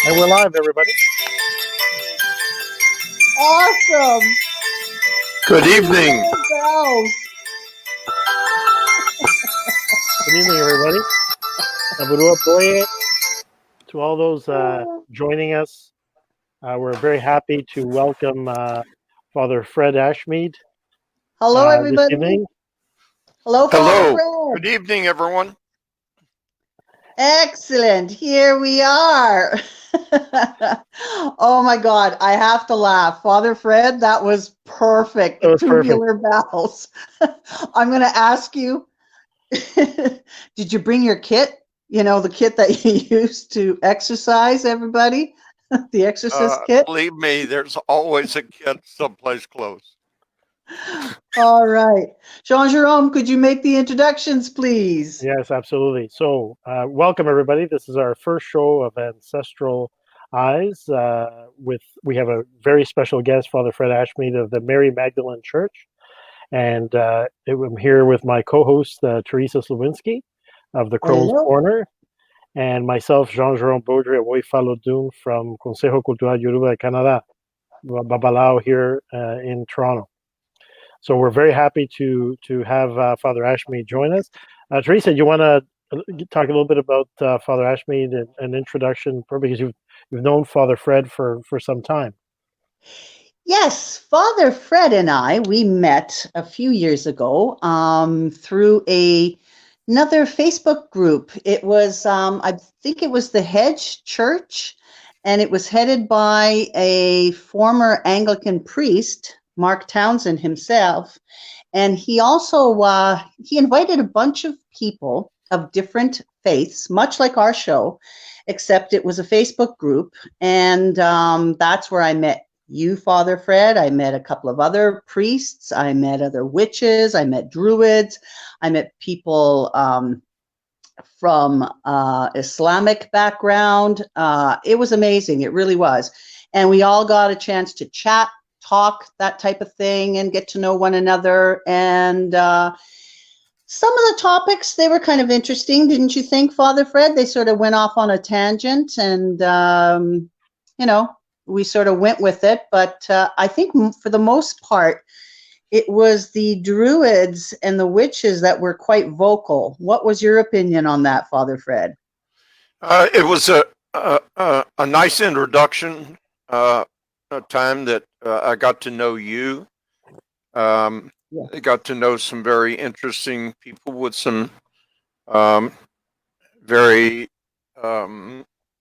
And we're live, everybody. Awesome. Good evening. Bells. Good evening, everybody. Navarua Boye, to all those joining us, we're very happy to welcome Father Fred Ashmead Hello, this everybody. evening. Hello, Father Fred. Good evening, everyone. Excellent. Here we are. Oh my God, I have to laugh. Father Fred, that was perfect. That was Tubular bells. I'm going to ask you, did you bring your kit? You know, the kit that you used to exercise everybody? The exorcist kit? Believe me, there's always a kit someplace close. All right. Jean-Jerome, could you make the introductions, please? Yes, absolutely. So, welcome, everybody. This is our first show of Ancestral Eyes. We have a very special guest, Father Fred Ashmead of the Mary Magdalene Church. And I'm here with my co-host, Teresa Slawinski of the Crone's Hello. Corner, and myself, Jean-Jerome Baudry, Away Falodun from Consejo Cultural Yoruba de Canada, Babalao here in Toronto. So we're very happy to have Father Ashmead join us. Teresa, you want to talk a little bit about Father Ashmead and an introduction, because you've known Father Fred for some time. Yes, Father Fred and I, we met a few years ago through another Facebook group. It was, I think it was the Hedge Church, and it was headed by a former Anglican priest, Mark Townsend himself. And he also, he invited a bunch of people of different faiths, much like our show, except it was a Facebook group. And that's where I met you, Father Fred. I met a couple of other priests. I met other witches. I met druids. I met people from Islamic background. It was amazing. It really was. And we all got a chance to chat, talk, that type of thing, and get to know one another. And some of the topics, they were kind of interesting, didn't you think, Father Fred? They sort of went off on a tangent, and we sort of went with it. But I think for the most part, it was the druids and the witches that were quite vocal. What was your opinion on that, Father Fred? It was a nice introduction, a time that I got to know you. I got to know some very interesting people with some very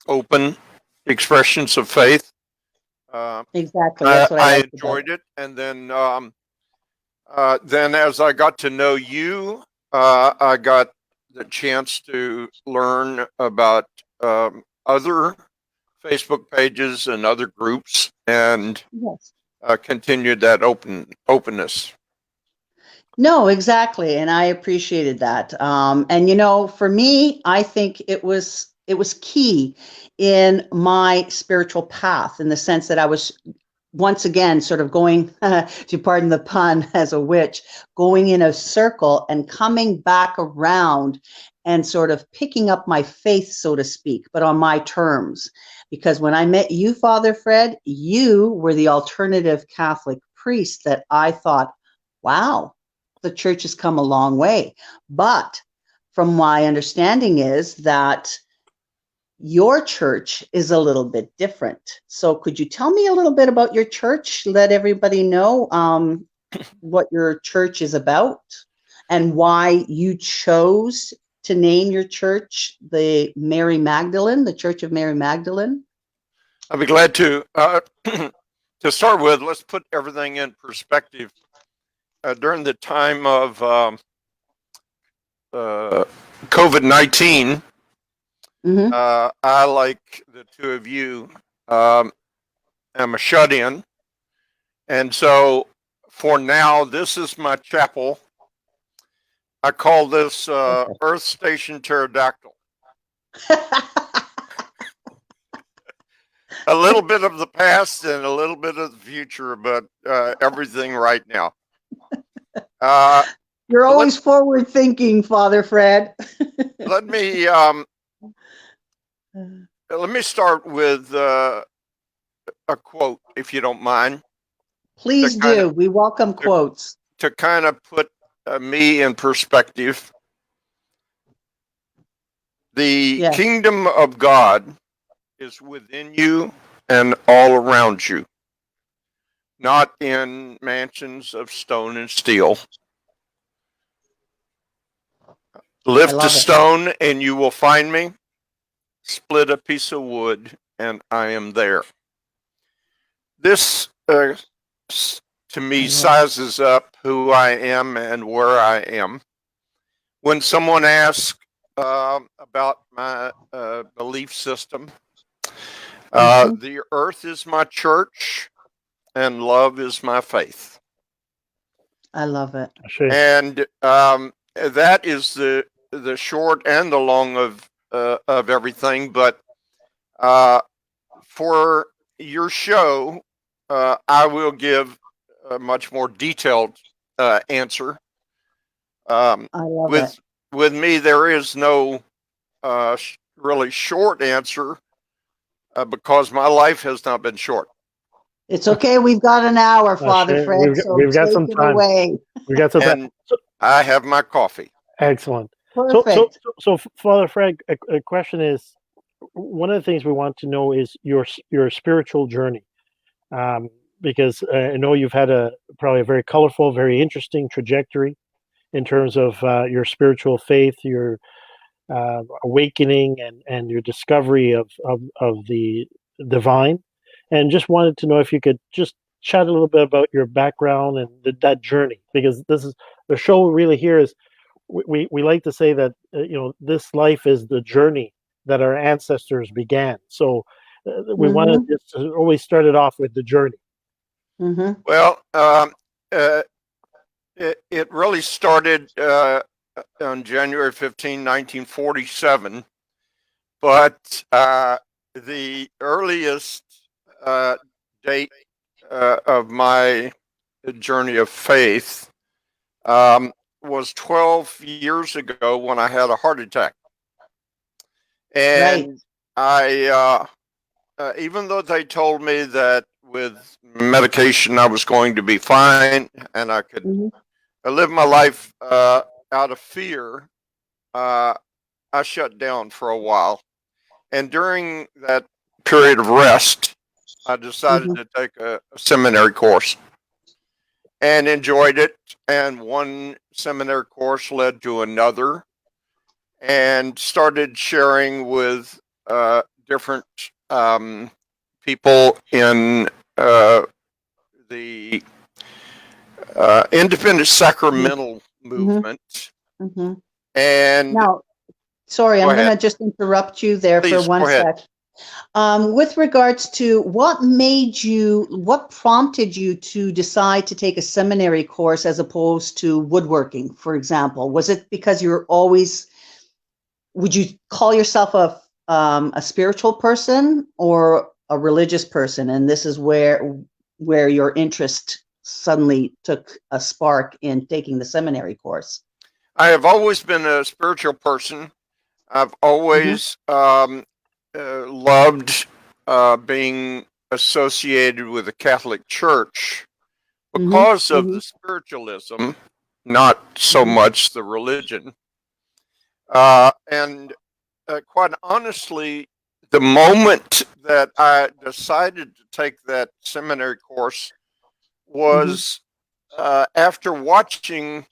open expressions of faith. Exactly. That's what I enjoyed it. And then as I got to know you, I got the chance to learn about other Facebook pages and other groups, and continued that openness. No, exactly. And I appreciated that. And, for me, I think it was key in my spiritual path, in the sense that I was, once again, sort of going, to pardon the pun, as a witch, going in a circle and coming back around and sort of picking up my faith, so to speak, but on my terms. Because when I met you, Father Fred, you were the alternative Catholic priest that I thought, wow, the church has come a long way. But from my understanding is that your church is a little bit different. So could you tell me a little bit about your church? Let everybody know what your church is about and why you chose to name your church the Mary Magdalene, the Church of Mary Magdalene. I'd be glad to. To start with, let's put everything in perspective. During the time of COVID-19, I, like the two of you, am a shut-in. And so for now, this is my chapel. I call this Earth Station Pterodactyl. A little bit of the past and a little bit of the future, but everything right now. You're always forward thinking, Father Fred. Let me let me start with a quote, if you don't mind, Please do. We welcome quotes. to kind of put me in perspective. The Yes. kingdom of God is within you and all around you, not in mansions of stone and steel. Lift a stone and you will find me. Split a piece of wood and I am there. This, to me, sizes up who I am and where I am. When someone asks about my belief system, the earth is my church and love is my faith. I love it. And that is the short and the long of everything. But for your show, I will give a much more detailed answer. I love it. With me, there is no really short answer because my life has not been short. It's okay. We've got an hour, Father Fred. We've got some time. Away. We got some time. I have my coffee. Excellent. Perfect. So, Father Fred, a question is, one of the things we want to know is your spiritual journey, because I know you've had probably a very colorful, very interesting trajectory in terms of your spiritual faith, your awakening, and your discovery of the divine. And just wanted to know if you could just chat a little bit about your background and that journey, because this is the show really here is we like to say that this life is the journey that our ancestors began. So we wanted to always start it off with the journey. Well, it really started on January 15, 1947, but the earliest date of my journey of faith was 12 years ago when I had a heart attack. And I, even though they told me that with medication I was going to be fine and I could live my life out of fear, I shut down for a while. And during that period of rest, I decided to take a seminary course and enjoyed it. And one seminary course led to another, and started sharing with different people in the independent sacramental movement. And now, sorry, I'm going to just interrupt you there for 1 sec. With regards to what prompted you to decide to take a seminary course as opposed to woodworking, for example? Was it because would you call yourself a spiritual person or a religious person? And this is where your interest suddenly took a spark in taking the seminary course. I have always been a spiritual person. I've always loved being associated with the Catholic Church because of the spiritualism, not so much the religion. And quite honestly, the moment that I decided to take that seminary course was after watching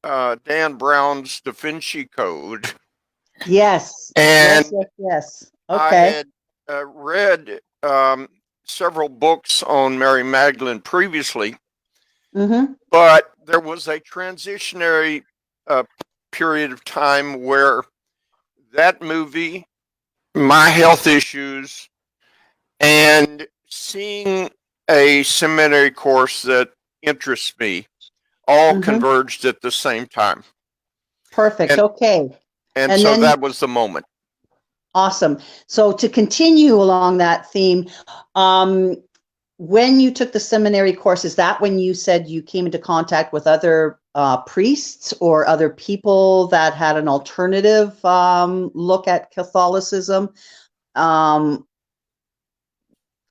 Dan Brown's Da Vinci Code. Yes. And yes. Okay. I had read several books on Mary Magdalene previously, but there was a transitionary period of time where that movie, my health issues, and seeing a seminary course that interests me all converged at the same time. Perfect. Okay. And so then, that was the moment. Awesome. So to continue along that theme, when you took the seminary course, is that when you said you came into contact with other priests or other people that had an alternative look at Catholicism? I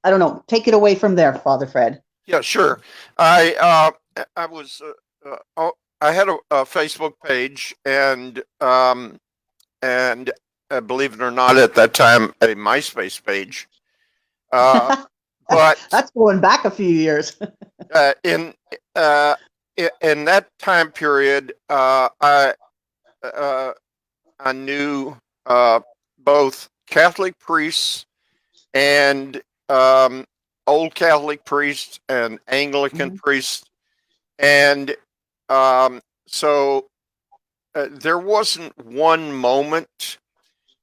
don't know. Take it away from there, Father Fred. Yeah, sure. I was I had a Facebook page and believe it or not, at that time a MySpace page. But That's going back a few years. in that time period, I knew both Catholic priests and Old Catholic priests and Anglican priests, and so there wasn't one moment.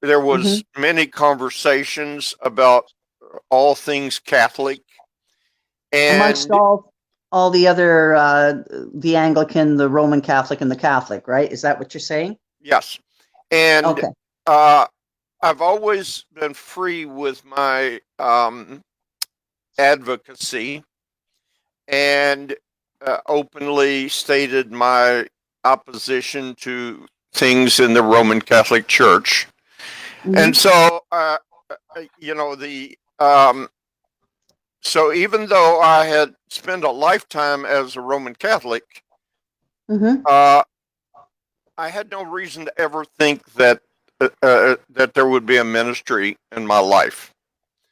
There was many conversations about all things Catholic, and amongst all the other the Anglican, the Roman Catholic, and the Catholic, right? Is that what you're saying? yes, and Okay. I've always been free with my advocacy and openly stated my opposition to things in the Roman Catholic Church. And so, so even though I had spent a lifetime as a Roman Catholic, I had no reason to ever think that that there would be a ministry in my life.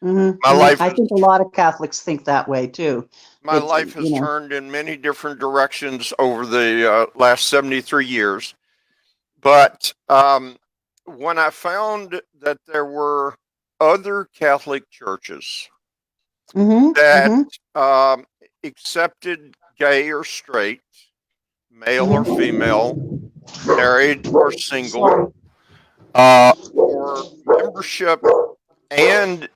My life. I think a lot of Catholics think that way too. My life has turned in many different directions over the last 73 years. But when I found that there were other Catholic churches that accepted gay or straight, male or female, married or single, for membership and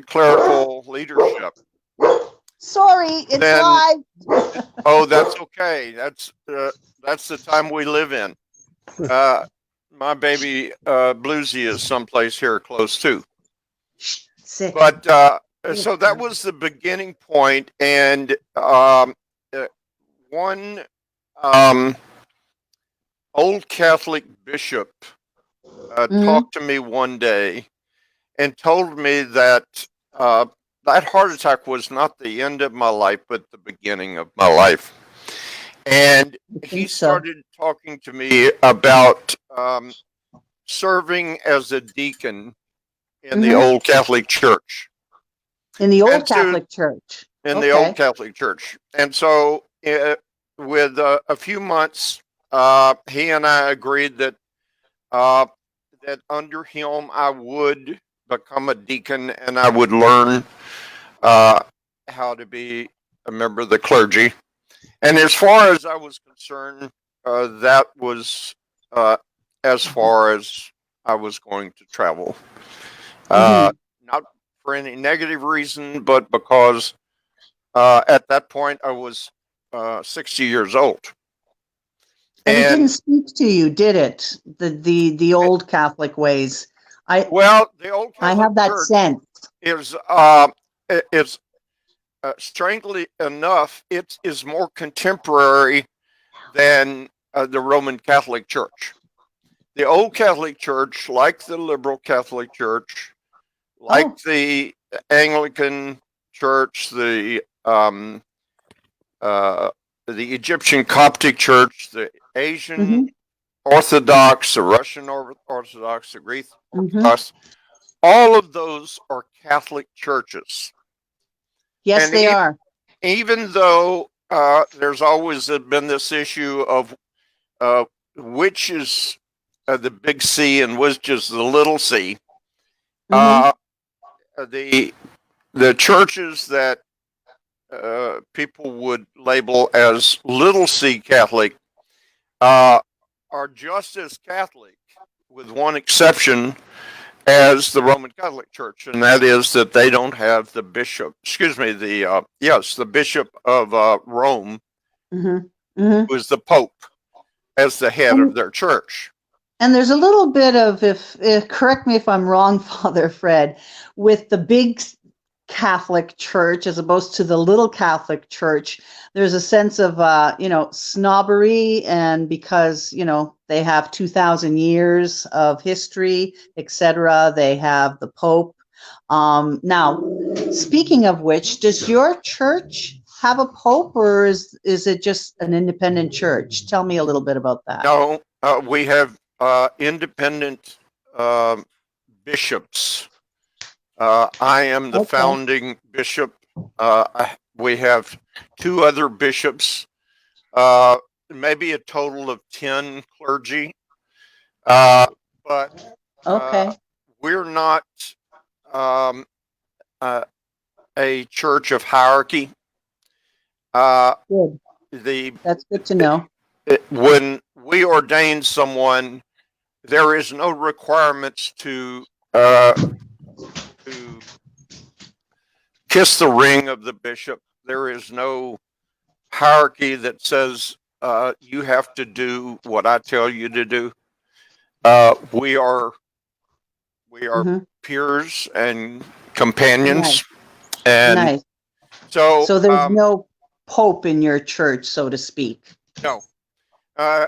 clerical leadership. Sorry, it's live. Oh, that's okay. That's the time we live in. My baby Bluesy is someplace here close too. But so that was the beginning point, and one old Catholic bishop talked to me one day and told me that that heart attack was not the end of my life, but the beginning of my life. And he started talking to me about serving as a deacon in the old Catholic Church. In the old Catholic Church. In the old Catholic Church. And so with a few months, he and I agreed that that under him I would become a deacon and I would learn how to be a member of the clergy. And as far as I was concerned, that was as far as I was going to travel. Not for any negative reason, but because at that point I was 60 years old. And it didn't speak to you, did it? The old Catholic ways. The old Catholic I have that Church sense. Strangely enough, it is more contemporary than the Roman Catholic Church. The old Catholic Church, like the liberal Catholic Church, like the Anglican Church, the Egyptian Coptic Church, the Asian Orthodox, the Russian Orthodox, the Greek Orthodox, all of those are Catholic churches. Yes, and they are. Even though there's always been this issue of which is the big C and which is the little c, the churches that people would label as little c Catholic are just as Catholic, with one exception, as the Roman Catholic Church, and that is that they don't have the bishop. Excuse me, the bishop of Rome, who is the Pope, as the head of their church. And there's a little bit of, if correct me if I'm wrong, Father Fred, with the big Catholic Church as opposed to the little Catholic Church, there's a sense of, snobbery, and because, they have 2,000 years of history, etc. They have the Pope. Now, speaking of which, does your church have a Pope, or is it just an independent church? Tell me a little bit about that. No, we have independent bishops. I am the founding bishop. We have 2 other bishops, maybe a total of 10 clergy. But we're not a church of hierarchy. Good. That's good to know. When we ordain someone, there is no requirements to kiss the ring of the bishop. There is no hierarchy that says you have to do what I tell you to do. We are peers and companions, and so there's no Pope in your church, so to speak. No.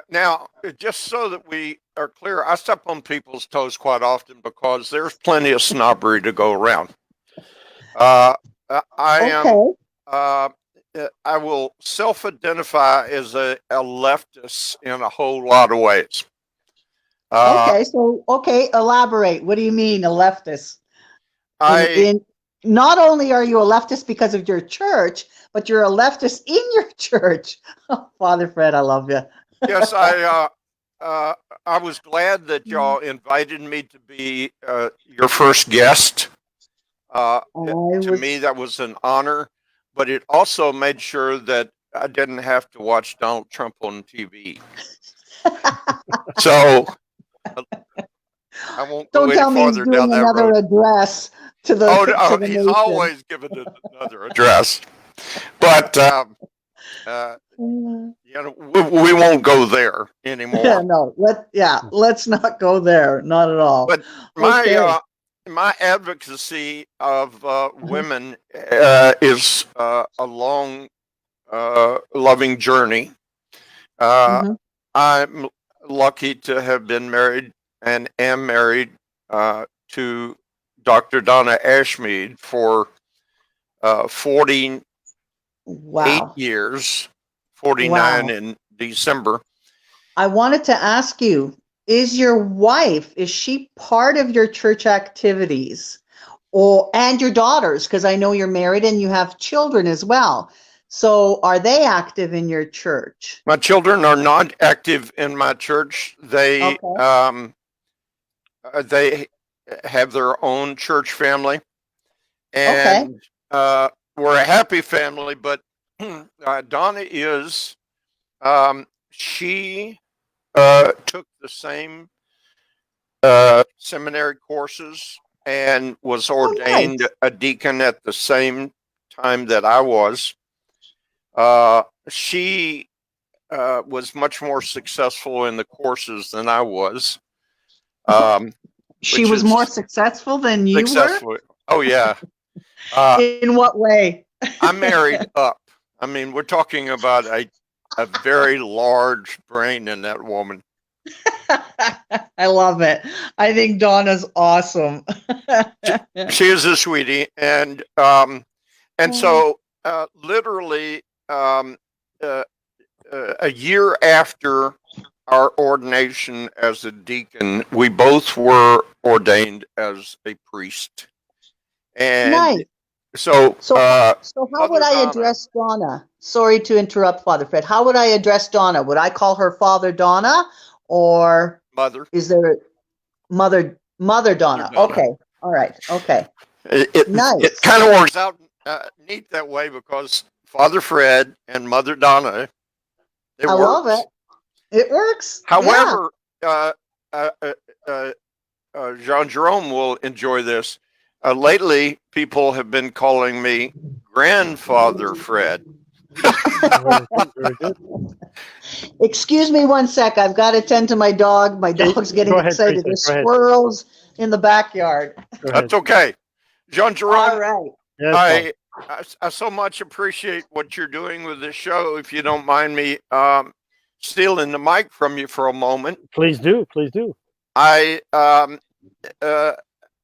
Now, just so that we are clear, I step on people's toes quite often because there's plenty of snobbery to go around. I will self-identify as a leftist in a whole lot of ways. Elaborate. What do you mean, a leftist? Not only are you a leftist because of your church, but you're a leftist in your church. Oh, Father Fred, I love you. Yes, I was glad that y'all invited me to be your first guest. To me, that was an honor, but it also made sure that I didn't have to watch Donald Trump on TV. So I won't go any farther down that road. Another address to the. Oh, he's nation. Always given another address, but we won't go there anymore. Yeah, no, let's not go there. Not at all. But my advocacy of women is a long, loving journey. I'm lucky to have been married and am married to Dr. Donna Ashmead for 48 years, 49 in December. I wanted to ask you, is your wife, is she part of your church activities, and your daughters? Because I know you're married and you have children as well. So are they active in your church? My children are not active in my church. They have their own church family, and we're a happy family. But Donna is, she took the same seminary courses and was ordained a deacon at the same time that I was. She was much more successful in the courses than I was. She was more successful than you were? Oh, yeah. In what way? I married up. I mean, we're talking about a very large brain in that woman. I love it. I think Donna's awesome. She is a sweetie. And so literally a year after our ordination as a deacon, we both were ordained as a priest. And so how would I address Donna? Sorry to interrupt, Father Fred. How would I address Donna? Would I call her Father Donna, or Mother? Is there Mother Donna? Mother Donna. Okay. All right. Okay. It kind of works out neat that way, because Father Fred and Mother Donna, I love it. It works. However, Jean-Jerome will enjoy this. Lately, people have been calling me Grandfather Fred. Excuse me one sec. I've got to tend to my dog. My dog's getting excited. There's squirrels in the backyard. That's okay. Jean-Jerome, Yes, Father. I so much appreciate what you're doing with this show. If you don't mind me stealing the mic from you for a moment, Please do. Please do. I uh,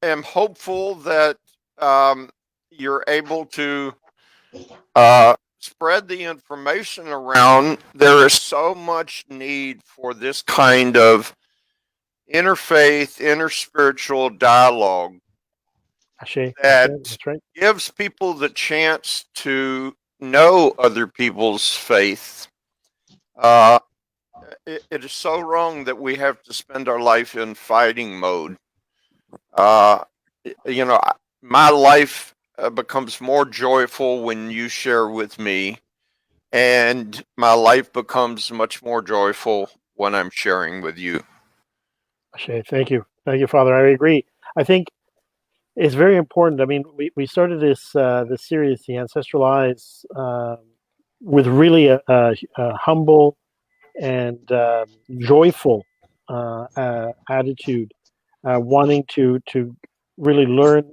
am hopeful that you're able to spread the information around. There is so much need for this kind of interfaith, interspiritual dialogue Ashe. that That's right. gives people the chance to know other people's faith. Uh, it is so wrong that we have to spend our life in fighting mode. Uh, you know, my life becomes more joyful when you share with me, and my life becomes much more joyful when I'm sharing with you. Ashe. Thank you, Father. I agree. I think it's very important. I mean, we started this series, the Ancestral Eyes, with really a humble and joyful attitude, wanting to really learn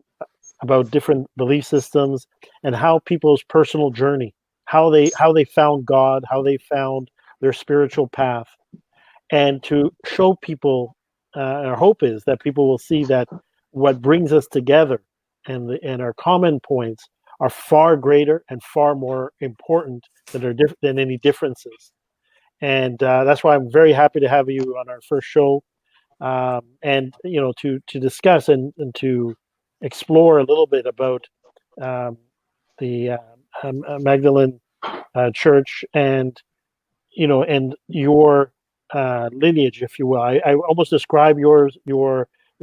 about different belief systems and how people's personal journey, how they found God, how they found their spiritual path, and to show people. Our hope is that people will see that what brings us together and our common points are far greater and far more important than any differences. And that's why I'm very happy to have you on our first show, and to discuss and to explore a little bit about um, the Magdalene Church, and your lineage, if you will. I almost describe your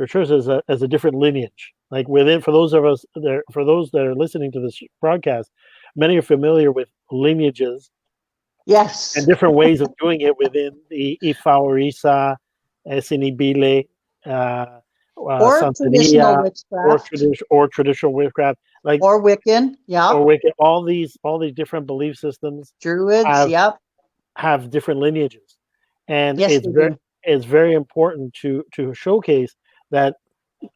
church as a different lineage. Like within, for those of us there, for those that are listening to this broadcast, many are familiar with lineages and Yes. different ways of doing it within the Ifa or Isa, Sinibile, Or traditional Santeria, witchcraft or traditional witchcraft, like or Wiccan. Yep. or Wicca. All these different belief systems Druids. have Yep. have different lineages, and Yes, it's they very do. it's very important to showcase that,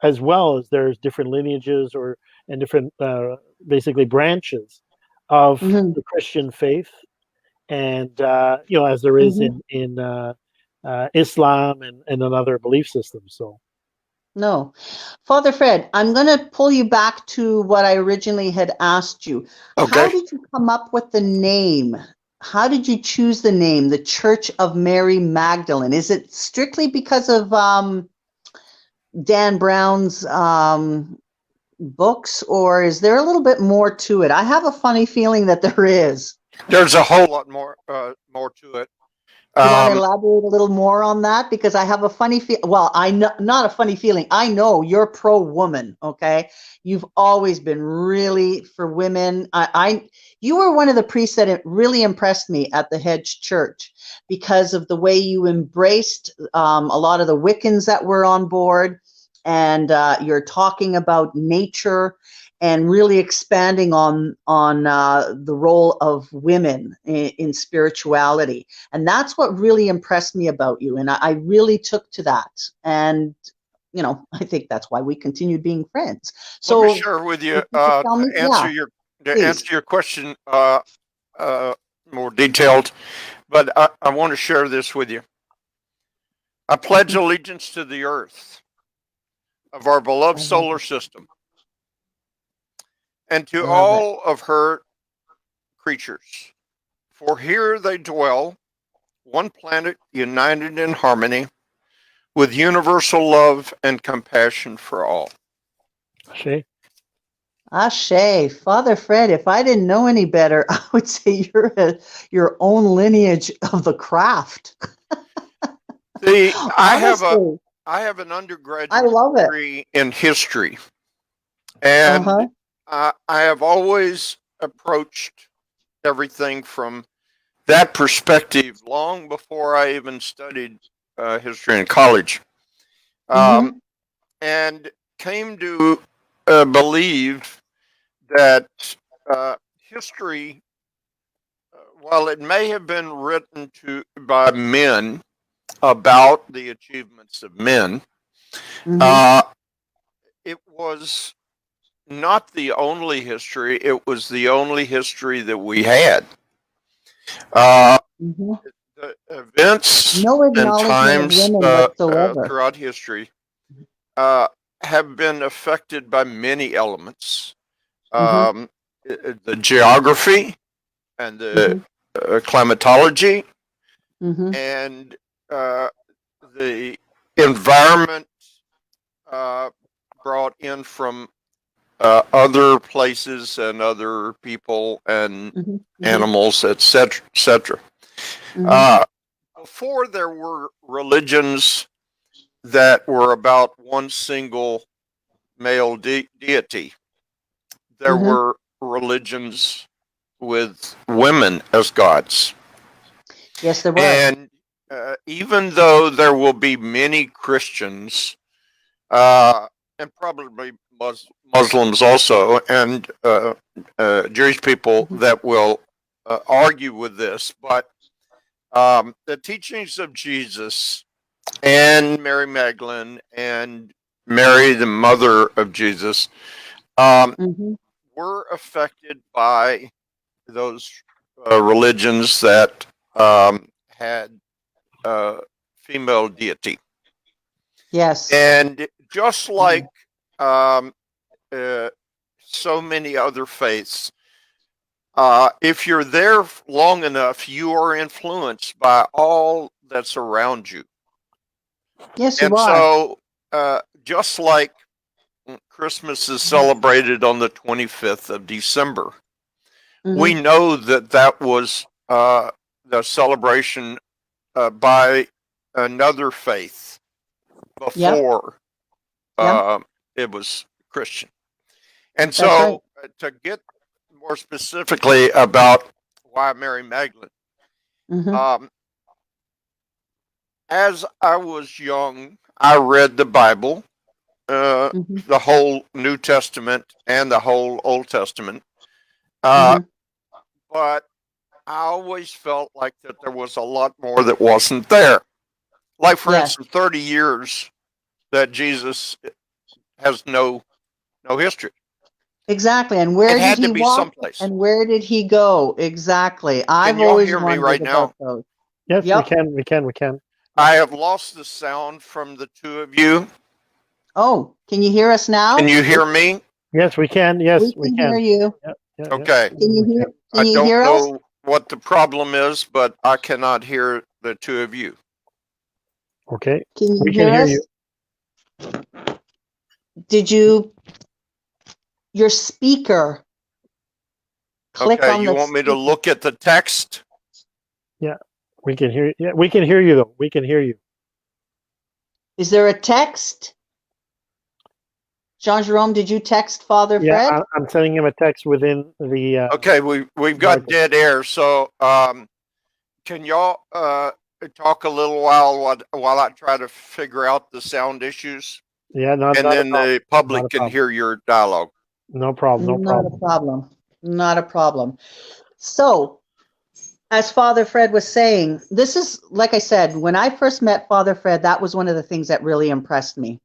as well as there's different lineages and different basically branches of Hmm. the Christian faith, and as there is Hmm. in Islam and another belief systems. So No. Father Fred, I'm going to pull you back to what I originally had asked you. How Okay. did you come up with the name? How did you choose the name, the Church of Mary Magdalene? Is it strictly because of Dan Brown's books, or is there a little bit more to it? I have a funny feeling that there is. There's a whole lot more to it. Do you want to Um, elaborate a little more on that? Because I have a funny feel. Well, I know, not a funny feeling. I know you're pro-woman. Okay, you've always been really for women. You were one of the priests that it really impressed me at the Hedge Church because of the way you embraced a lot of the Wiccans that were on board, and you're talking about nature and really expanding on the role of women in spirituality. And that's what really impressed me about you. And I really took to that. And, I think that's why we continued being friends. Let me So share with you if you could tell me, yeah, to please. answer your question more detailed. But I want to share this with you. I pledge allegiance to the Earth of our beloved I love solar it. system and to Love it. all of her creatures. For here they dwell, one planet united in harmony, with universal love and compassion for all. Shay, Ashe, Father Fred, if I didn't know any better, I would say you're your own lineage of the craft. See, Honestly, I have an I undergraduate love it. degree in history, and Uh-huh. I have always approached everything from that perspective long before I even studied history in college, um, Mm-hmm. and came to believe that history, while it may have been written by men about the achievements of men, Mm-hmm. uh, it was not the only history. It was the only history that we had. Uh, Mm-hmm. the events No and acknowledgement of times women whatsoever. throughout history have been affected by many elements. Mm-hmm. The geography and the climatology Mm-hmm. and the environment brought in from other places and other people and Mm-hmm. animals, etc., etc. Mm-hmm. Before there were religions that were about one single male deity, there Mm-hmm. were religions with women as gods. Yes, there was. And even though there will be many Christians, and probably Muslims also, and Jewish people Mm-hmm. that will argue with this, but the teachings of Jesus and Mary Magdalene and Mary, the mother of Jesus, um, Mm-hmm. were affected by those religions that had female deity. Yes. And just like um, so many other faiths, if you're there long enough, you are influenced by all that's around you. Yes, you And are. so, just like Christmas is celebrated on the 25th of December, we Mm-hmm. know that that was the celebration by another faith Yep. before Yep. it was Christian. And That's right. so, to get more specifically about why Mary Magdalene, Mm-hmm. um, as I was young, I read the Bible, Mm-hmm. the whole New Testament and the whole Old Testament, uh, Mm-hmm. but I always felt like that there was a lot more that wasn't there. Like, for Yes. instance, 30 years that Jesus has no history. Exactly. And It where did had to he be walk? someplace. And where did he go? Exactly. Can I've y'all always hear me right wondered now? about those. Yes, we Yep. can. We can. We can. I have lost the sound from the two of you. Oh, can you hear us now? Can you hear me? Yes, we can. We Yes, we can hear can. you. Yeah, yeah, yeah. Okay. Can you We hear? can. I Can you don't hear us? know what the problem is, but I cannot hear the two of you. Okay, Can you we can hear hear us? you. Did you your speaker click Okay, on you the want me to speaker? look at the text? Yeah, we can hear. Yeah, we can hear you though. We can hear you. Is there a text? Jean-Jerome, did you text Father Yeah, Fred? I'm sending him a text within the. Okay, we've got Marcus. dead air, so can y'all talk a little while I try to figure out the sound issues, Yeah, not and not a then problem. the Not public a can problem. hear your dialogue. No problem. No Not problem. a problem. Not a problem. So, as Father Fred was saying, this is, like I said, when I first met Father Fred, that was one of the things that really impressed me,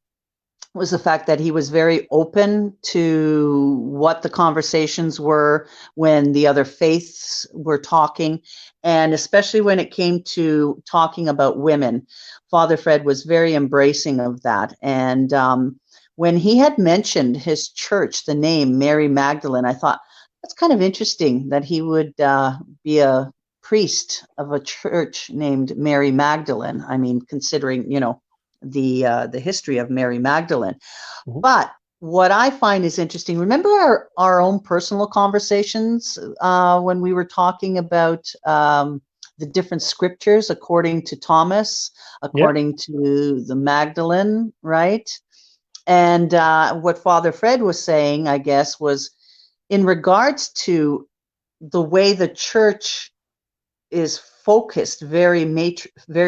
was the fact that he was very open to what the conversations were when the other faiths were talking, and especially when it came to talking about women. Father Fred was very embracing of that. And when he had mentioned his church, the name Mary Magdalene, I thought that's kind of interesting that he would be a priest of a church named Mary Magdalene. I mean, considering, the history of Mary Magdalene. Mhm. But what I find is interesting, remember our own personal conversations when we were talking about the different scriptures according to Thomas, Yeah. according to the Magdalene, right? And what Father Fred was saying, I guess, was in regards to the way the church is focused, very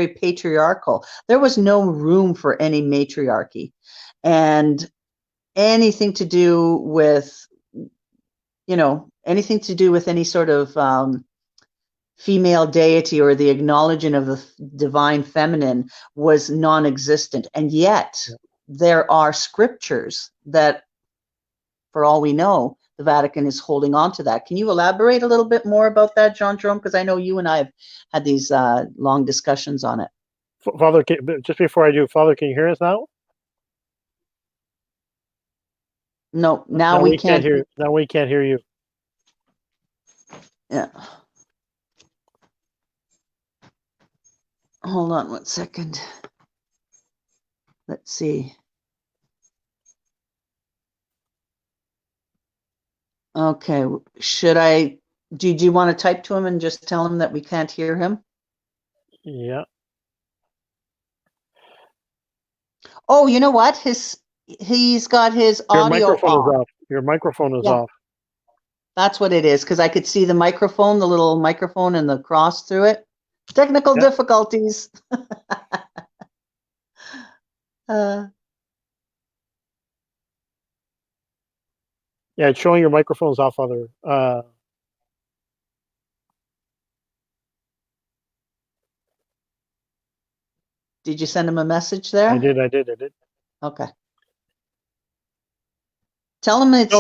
patriarchal. There was no room for any matriarchy, and anything to do with, anything to do with any sort of female deity or the acknowledgement of the divine feminine was non-existent. And yet, Yeah. there are scriptures that for all we know, the Vatican is holding on to that. Can you elaborate a little bit more about that, Jean-Jerome? Because I know you and I have had these long discussions on it. Father, just before I do, Father, can you hear us now? No, now we can't hear. Now we can't hear you. Yeah. Hold on 1 second. Let's see. Okay, do you want to type to him and just tell him that we can't hear him? Yeah. Oh, you know what? He's got his audio off. Your microphone is off. That's what it is, because I could see the microphone, the little microphone and the cross through it. Technical difficulties. Yeah, it's showing your microphone's off, Father. Did you send him a message there? I did. Okay. Tell him it's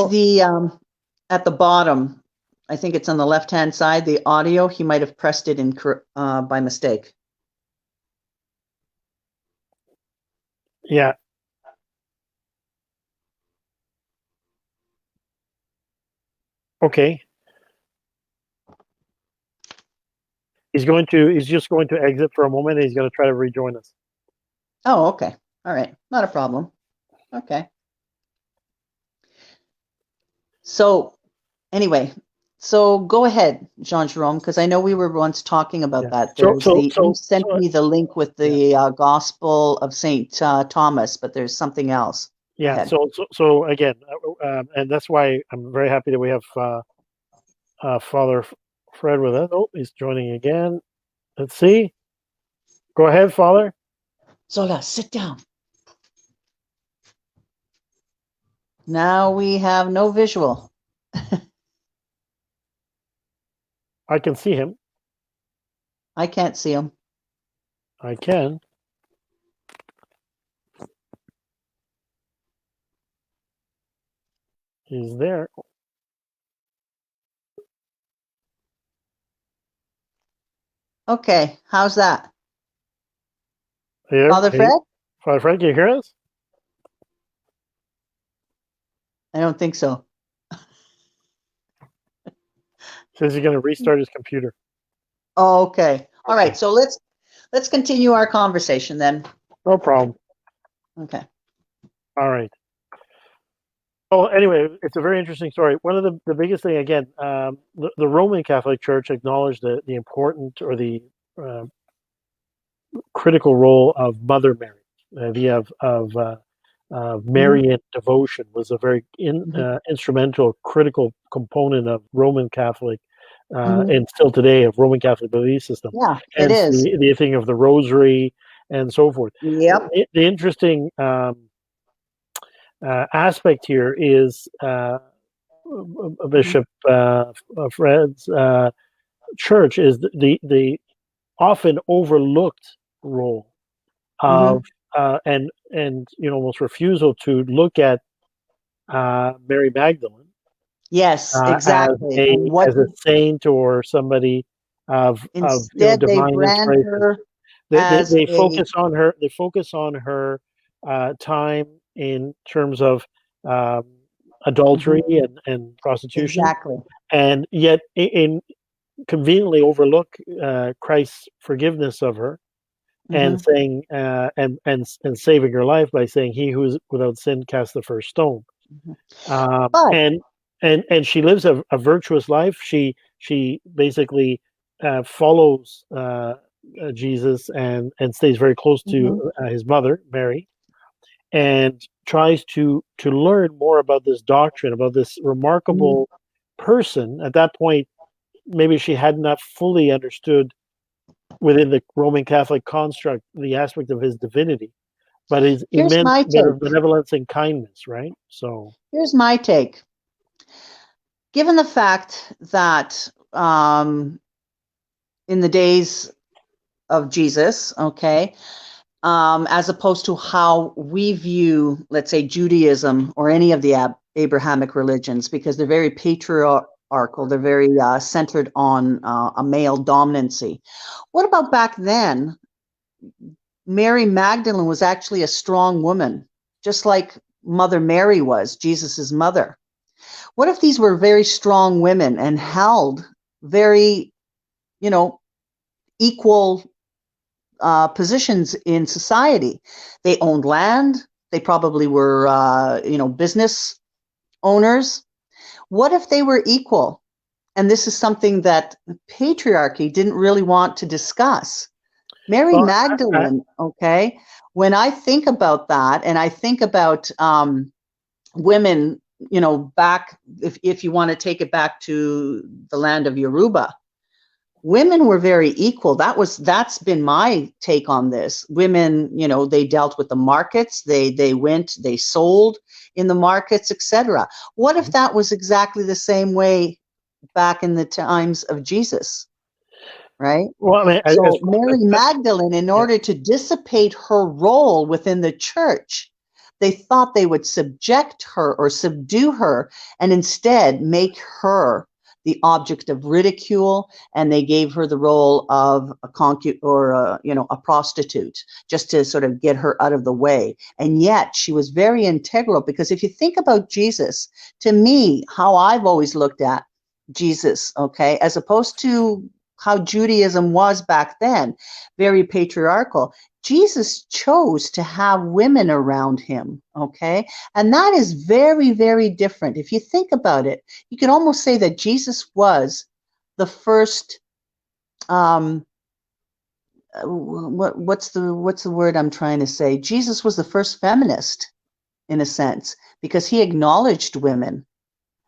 at the bottom. I think it's on the left-hand side, the audio. He might have pressed it in by mistake. Yeah. Okay. He's just going to exit for a moment, and he's going to try to rejoin us. Oh, okay. All right. Not a problem. Okay. So anyway, go ahead, Jean-Jerome, because I know we were once talking about that. You sent me the link with the Gospel of St. Thomas, but there's something else. Yeah. So again, and that's why I'm very happy that we have Father Fred with us. Oh, he's joining again. Let's see. Go ahead, Father. Zola, sit down. Now we have no visual. I can see him. I can't see him. I can. He's there. Okay, how's that? Here, Father Fred? Father Fred, can you hear us? I don't think so. Says he's going to restart his computer. Oh, okay. All right. So let's continue our conversation then. No problem. Okay. All right. Well, anyway, it's a very interesting story. One of the biggest thing, again, the Roman Catholic Church acknowledged the important or the critical role of Mother Mary. The idea of Marian devotion was a very instrumental, critical component of Roman Catholic, and still today of Roman Catholic belief system. Yeah, and it is. The thing of the Rosary and so forth. Yep. The interesting aspect here is Bishop Fred's church is the often overlooked role of and almost refusal to look at Mary Magdalene. Yes, exactly. As a saint or somebody of instead divine they brand her as they focus on her. They focus on her time in terms of adultery and prostitution. Exactly. And yet, in conveniently overlook Christ's forgiveness of her, and saying and saving her life by saying, "He who is without sin cast the first stone." And she lives a virtuous life. She basically follows Jesus and stays very close to his mother Mary, and tries to learn more about this doctrine, about this remarkable person. At that point, maybe she had not fully understood within the Roman Catholic construct the aspect of his divinity, but his immense benevolence and kindness, right? So here's my take. Given the fact that in the days of Jesus, as opposed to how we view, let's say, Judaism or any of the Abrahamic religions because they're very patriarchal. They're very centered on a male dominancy. What about back then? Mary Magdalene was actually a strong woman, just like Mother Mary was, Jesus's mother. What if these were very strong women and held very, equal positions in society? They owned land. They probably were, business owners. What if they were equal? And this is something that patriarchy didn't really want to discuss. Mary Magdalene, okay, when I think about that, and I think about women, back, if you want to take it back to the land of Yoruba, women were very equal. That's been my take on this. Women, they dealt with the markets, they sold in the markets, etc. What if that was exactly the same way back in the times of Jesus? Right? Well, I mean, so Mary Magdalene, in order to dissipate her role within the church, they thought they would subject her or subdue her and instead make her the object of ridicule, and they gave her the role of a concubine or a prostitute, just to sort of get her out of the way. And yet she was very integral, because if you think about Jesus, to me, how I've always looked at Jesus, okay, as opposed to how Judaism was back then, very patriarchal. Jesus chose to have women around him, okay? And that is very, very different. If you think about it, you could almost say that Jesus was the first, what's the word I'm trying to say? Jesus was the first feminist, in a sense, because he acknowledged women.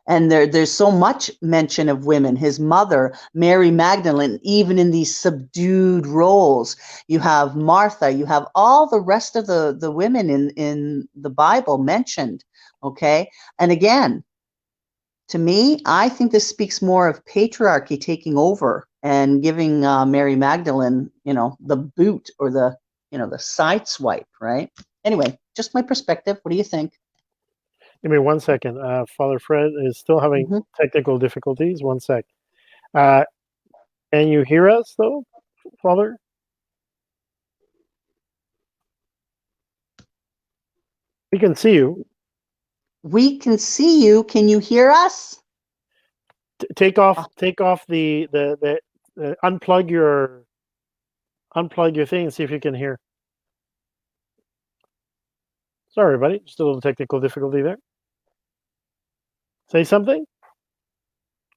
And there's so much mention of women. His mother, Mary Magdalene, even in these subdued roles. You have Martha, you have all the rest of the women in the Bible mentioned, okay? And again, to me, I think this speaks more of patriarchy taking over and giving Mary Magdalene, the boot, or the side swipe, right? Anyway, just my perspective. What do you think? Give me 1 second. Father Fred is still having technical difficulties. 1 sec. Can you hear us, though, Father? We can see you. We can see you. Can you hear us? Take off the unplug your thing and see if you can hear. Sorry, everybody. Just a little technical difficulty there. Say something.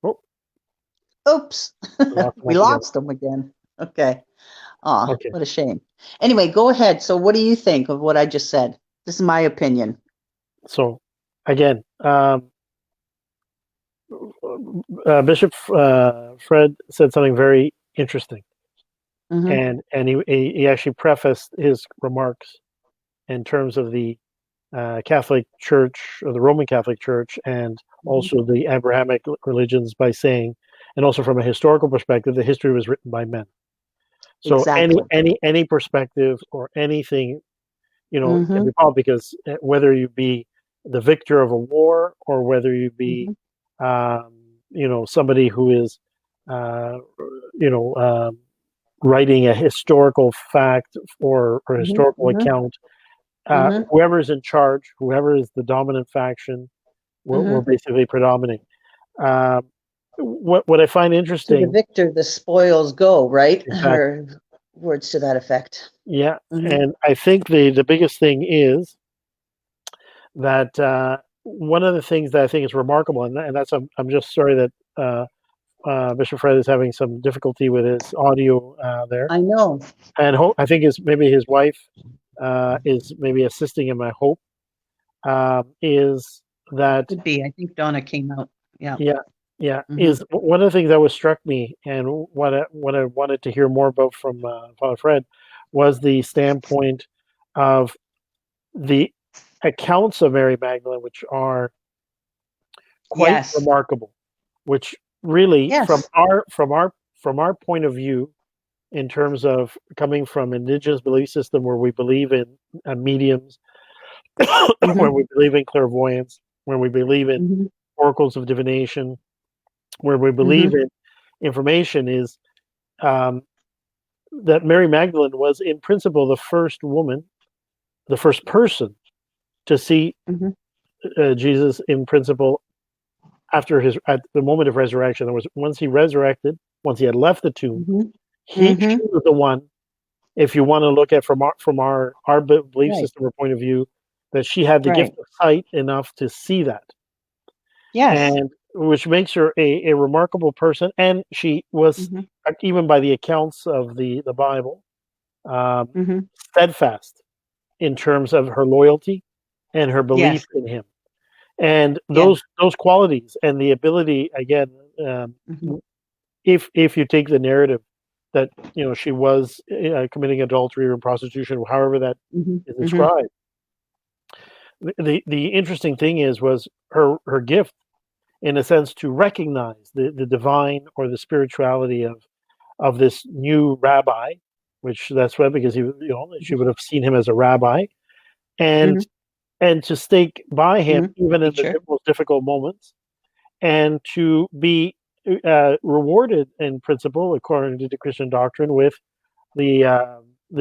Oh. Oops. We lost them again. Okay. Oh, okay. What a shame. Anyway, go ahead. So what do you think of what I just said? This is my opinion. So, again, Bishop Fred said something very interesting. And he actually prefaced his remarks in terms of the Catholic Church, or the Roman Catholic Church, and also the Abrahamic religions, by saying, and also from a historical perspective, the history was written by men. So any perspective or anything, can be called, because whether you be the victor of a war, or whether you be, somebody who is, writing a historical fact or historical account, whoever is in charge, whoever is the dominant faction, will basically predominate. What I find interesting, to the victor, the spoils go, right? Exactly. Or words to that effect. Yeah, and I think the biggest thing is that one of the things that I think is remarkable, and that's I'm just sorry that Bishop Fred is having some difficulty with his audio there. I know. And I think maybe his wife is maybe assisting him. I hope is that could be. I think Donna came out. Yeah. Is one of the things that was struck me, and what I wanted to hear more about from Father Fred, was the standpoint of the accounts of Mary Magdalene, which are quite remarkable, which really from our point of view, in terms of coming from indigenous belief system where we believe in mediums, where we believe in clairvoyance, where we believe in Mm-hmm. oracles of divination, where we believe Mm-hmm. in information, is that Mary Magdalene was, in principle, the first woman, the first person to see Mm-hmm. Jesus, in principle, at the moment of resurrection. There was, once he resurrected, once he had left the tomb, Mm-hmm. she was the one. If you want to look at from our belief Right. system or point of view, that she had the Right. gift of sight enough to see that, Yes. and which makes her a remarkable person. And she was, Mm-hmm. even by the accounts of the Bible, um, Mm-hmm. steadfast in terms of her loyalty and her belief Yes. in him. And Yeah. those qualities and the ability, again, um, Mm-hmm. if you take the narrative that she was committing adultery or prostitution, however that Mm-hmm. is Mm-hmm. described, the interesting thing was her gift, in a sense, to recognize the divine or the spirituality of this new rabbi, which that's why, because she would have seen him as a rabbi, and Mm-hmm. to stake by him Mm-hmm. even in the Teacher. most difficult moments, and to be rewarded, in principle, according to the Christian doctrine, with the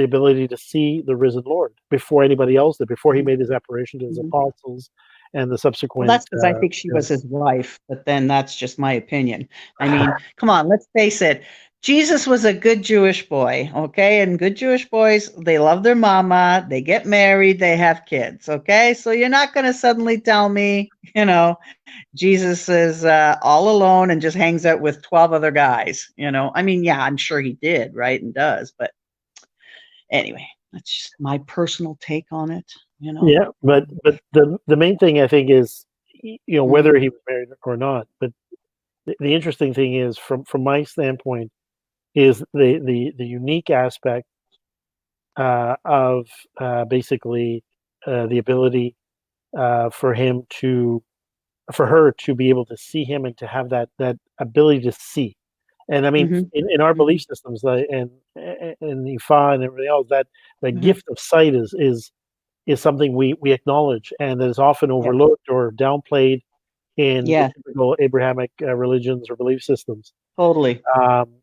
ability to see the risen Lord before anybody else did, before he Mm-hmm. made his apparition to his Mm-hmm. apostles, and the Well, subsequent. that's because I think she was his wife, but then that's just my opinion. I mean, come on, let's face it. Jesus was a good Jewish boy, okay? And good Jewish boys, they love their mama, they get married, they have kids, okay? So you're not going to suddenly tell me, Jesus is all alone and just hangs out with 12 other guys, I mean, yeah, I'm sure he did, right? And does, but anyway, that's just my personal take on it. Yeah, but the main thing, I think, is Mm, whether he was married or not. But the interesting thing is, from my standpoint, is the unique aspect of basically the ability for him to for her to be able to see him and to have that ability to see. And I mean, mhm, in our belief mhm, systems, like, and Ifa and everything else, that mhm. gift of sight is something we acknowledge, and that is often Yes, overlooked or downplayed in the yes, typical Abrahamic religions or belief systems. totally.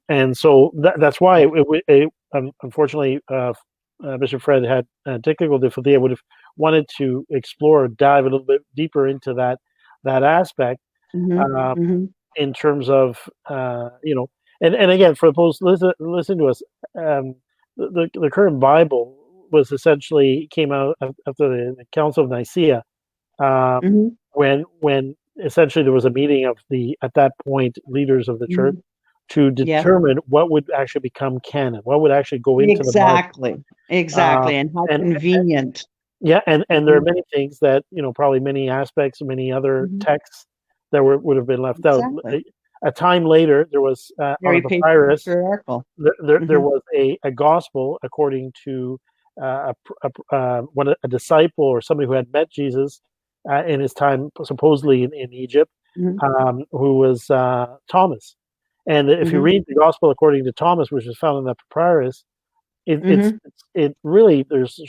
And so that's why unfortunately, Mr. Fred had technical difficulty. I would have wanted to explore, dive a little bit deeper into that aspect, Mhm, um, mhm, in terms of and again, for those listen to us, the current Bible was essentially came out after the Council of Nicaea, um, mhm, when essentially there was a meeting of the, at that point, leaders of the church mhm. to Yeah, determine what would actually become canon, what would actually go into the Bible. exactly, Um, exactly, and how and convenient. yeah, and there are Mhm, many things that, probably many aspects, many other mhm, texts that would have been left out. exactly. A time later, there was on a Very papyrus, patriarchal. there Mhm, was a gospel according to a disciple or somebody who had met Jesus in his time, supposedly in Egypt, mhm, who was Thomas. And if you mhm, read the gospel according to Thomas, which is found in the papyrus, mhm, it really bears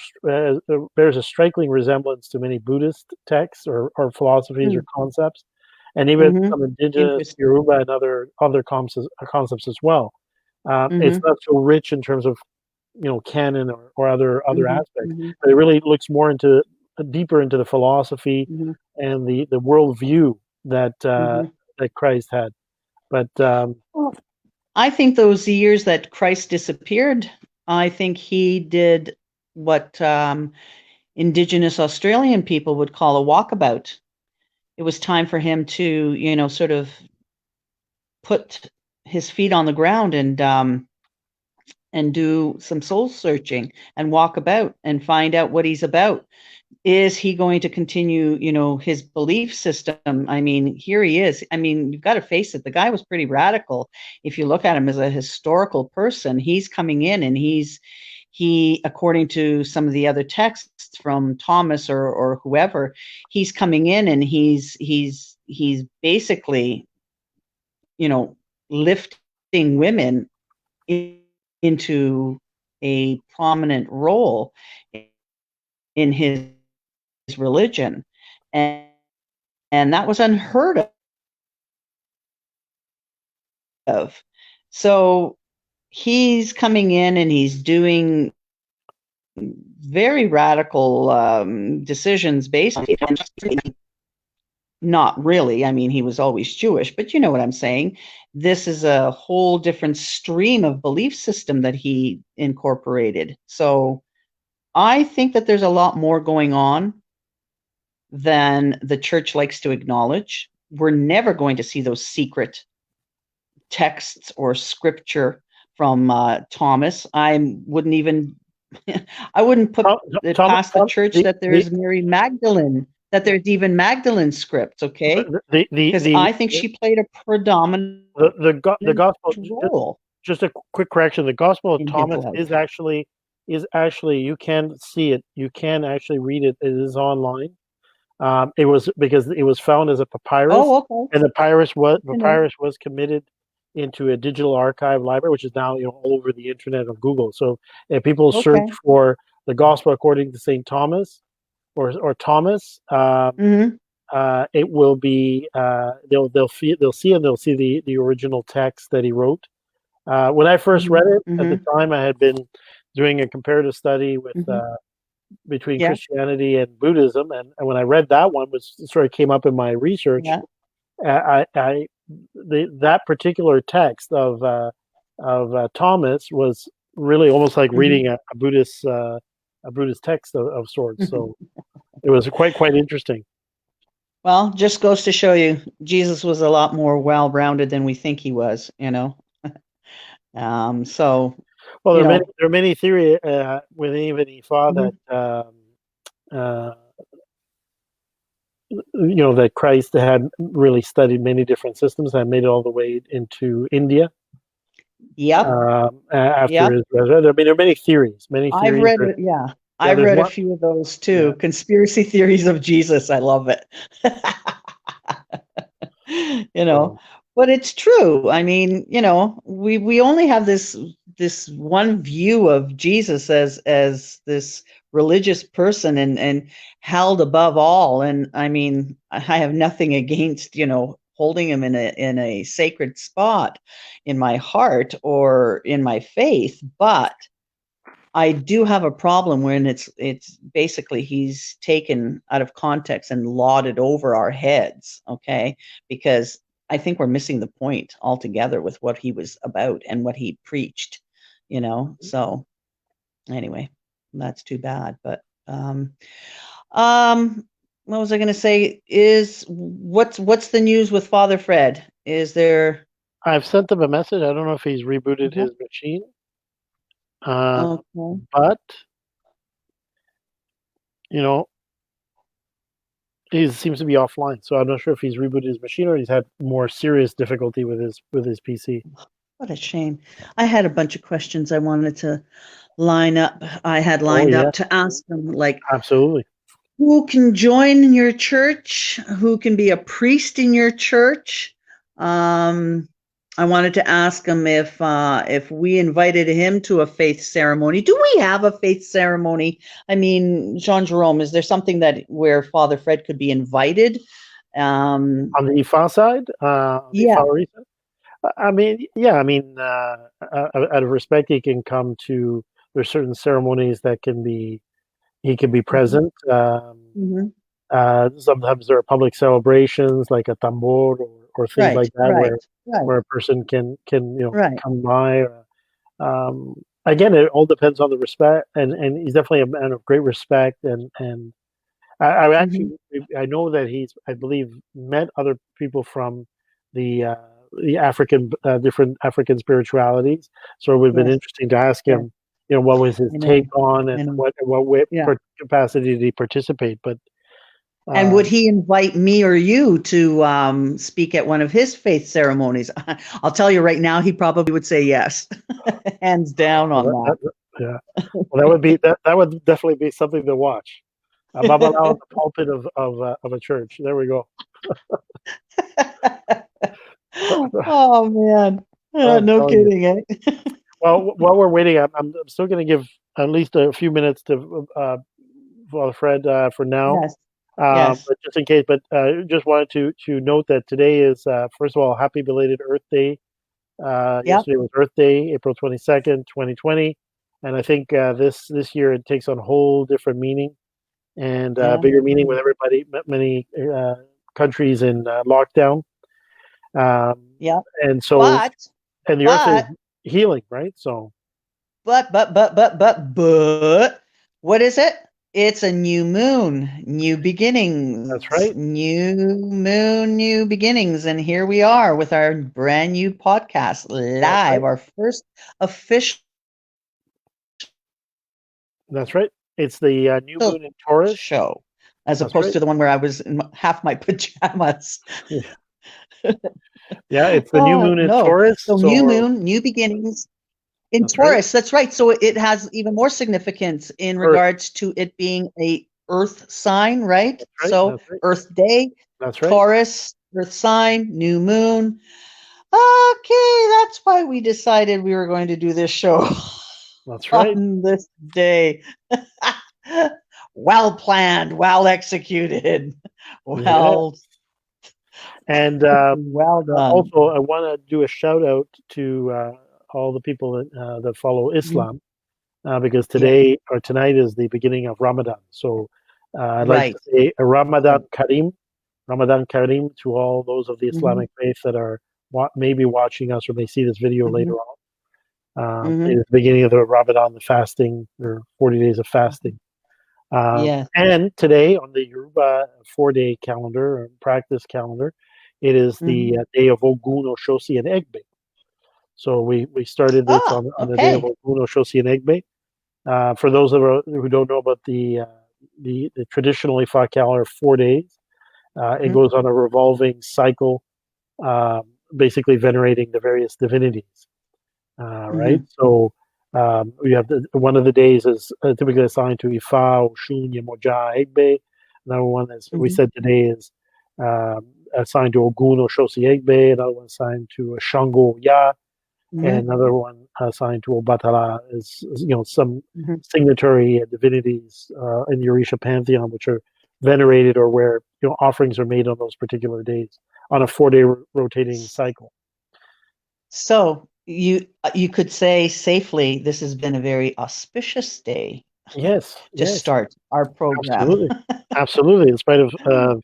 a striking resemblance to many Buddhist texts or philosophies or mm, concepts, and even mhm. some indigenous Interesting. Yoruba and other concepts as well. It's Mhm, not so rich in terms of canon or other mhm, aspects, mhm, but it really looks more into deeper into the philosophy mhm, and the worldview mhm. that Christ had. But Well, I think those years that Christ disappeared, I think he did what Indigenous Australian people would call a walkabout. It was time for him to, sort of put his feet on the ground and do some soul searching and walk about and find out what he's about. Is he going to continue, his belief system? I mean, here he is. I mean, you've got to face it. The guy was pretty radical. If you look at him as a historical person, he's coming in and he, according to some of the other texts from Thomas or whoever, he's coming in and he's basically, lifting women into a prominent role in his religion. And and that was unheard of. So he's coming in and he's doing very radical decisions based on not really. I mean, he was always Jewish, but you know what I'm saying. This is a whole different stream of belief system that he incorporated. So I think that there's a lot more going on than the church likes to acknowledge. We're never going to see those secret texts or scripture from Thomas. I wouldn't even, I wouldn't put it past the church that there's Mary Magdalene, that there's even Magdalene scripts, okay? Because I think she played a predominant the gospel role. Just a quick correction: the Gospel of Thomas is actually you can see it, you can actually read it. It is online. It was because it was found as a papyrus, and the papyrus was committed into a digital archive library, which is now all over the internet of Google. So if people search for the Gospel according to Saint Thomas or Thomas, it will be they'll see the original text that he wrote. When I first read it at the time, I had been doing a comparative study with between Christianity and Buddhism, and when I read that one, which sort of came up in my research, that particular text of Thomas was really almost like reading a Buddhist text of sorts. So it was quite interesting. Well, just goes to show you, Jesus was a lot more well-rounded than we think he was. So. Well, there are many theories within even Ifa that that Christ had really studied many different systems and made it all the way into India. Yep. After his resurrection, I mean, there are many theories. I've read it. Yeah, I've read a few of those too. Yeah. Conspiracy theories of Jesus. I love it. But it's true. I mean, we only have this one view of Jesus as this religious person and held above all. And I mean, I have nothing against, holding him in a sacred spot in my heart or in my faith, but I do have a problem when it's basically he's taken out of context and lauded over our heads, okay? Because I think we're missing the point altogether with what he was about and what he preached, So anyway, that's too bad. But what was I going to say? Is what's the news with Father Fred? Is there? I've sent him a message. I don't know if he's rebooted his machine, but he seems to be offline. So I'm not sure if he's rebooted his machine or he's had more serious difficulty with his PC. What a shame. I had a bunch of questions I wanted to line up. I had lined up to ask them, like, absolutely. Who can join your church? Who can be a priest in your church? I wanted to ask him if we invited him to a faith ceremony. Do we have a faith ceremony? I mean, Jean-Jerome, is there something where Father Fred could be invited? On the Ifa side? Ifa out of respect, he can come to. There's certain ceremonies that he can be present. Sometimes there are public celebrations like a tambor or things like that where a person can come by. Again, it all depends on the respect, and he's definitely a man of great respect. And I actually I know that I believe met other people from the African different African spiritualities. So it would have been interesting to ask him. What was his take on and what capacity did he participate? But and would he invite me or you to speak at one of his faith ceremonies? I'll tell you right now, he probably would say yes, hands down on that. Yeah, well, that would definitely be something to watch. Babalao on the pulpit of a church. There we go. Oh man, no kidding, eh? Well, while we're waiting, I'm still going to give at least a few minutes to Father Fred for now. Yes. Yes. But just in case, but just wanted to note that today is first of all, happy belated Earth Day. Yep. Yesterday was Earth Day, April 22nd, 2020, and I think this year it takes on a whole different meaning and Yeah. bigger meaning with everybody, many countries in lockdown. Yep. And so, But and the Earth is but healing, right? So but what is it? It's a new moon, new that's beginnings, right. new moon, new beginnings. And here we are with our brand new podcast That's right. live, our first official That's right. It's the new moon in Taurus. show, as That's opposed right. to the one where I was in half my pajamas. Yeah, it's the new Oh, moon in no. Taurus. So So new moon, new beginnings in that's right. Taurus. That's right. So it has even more significance in Earth. regards to it being a Earth sign, right? That's right. So That's right. Earth Day, That's right. Taurus, Earth sign, new moon. Okay, that's why we decided we were going to do this show That's right. on this day. Well planned, well executed, well, And well done. also, I want to do a shout out to all the people that follow Islam because today or tonight is the beginning of Ramadan. So I'd like to Right. say a Ramadan Kareem to all those of the Islamic faith that are maybe watching us or may see this video later on. It is the beginning of the Ramadan, the fasting, or 40 days of fasting. Yes. And today on the Yoruba 4-day calendar or practice calendar, it is the day of Ogun Oshosi and Egbe. So we started this on the day of Ogun Oshosi and Egbe. For those who don't know about the traditional Ifa calendar, 4 days, it goes on a revolving cycle, basically venerating the various divinities. Right? So we have one of the days is typically assigned to Ifa, Oshun, Yemoja, Egbe. Another one, as we said today, is assigned to Ogun, Oshosi, Egbe. Another one assigned to Shango, Ya. And another one assigned to Obatala is some signatory divinities in the Orisha pantheon, which are venerated or where offerings are made on those particular days on a 4-day rotating cycle. So you could say safely this has been a very auspicious day. Yes, to start our program. Absolutely, absolutely. In spite of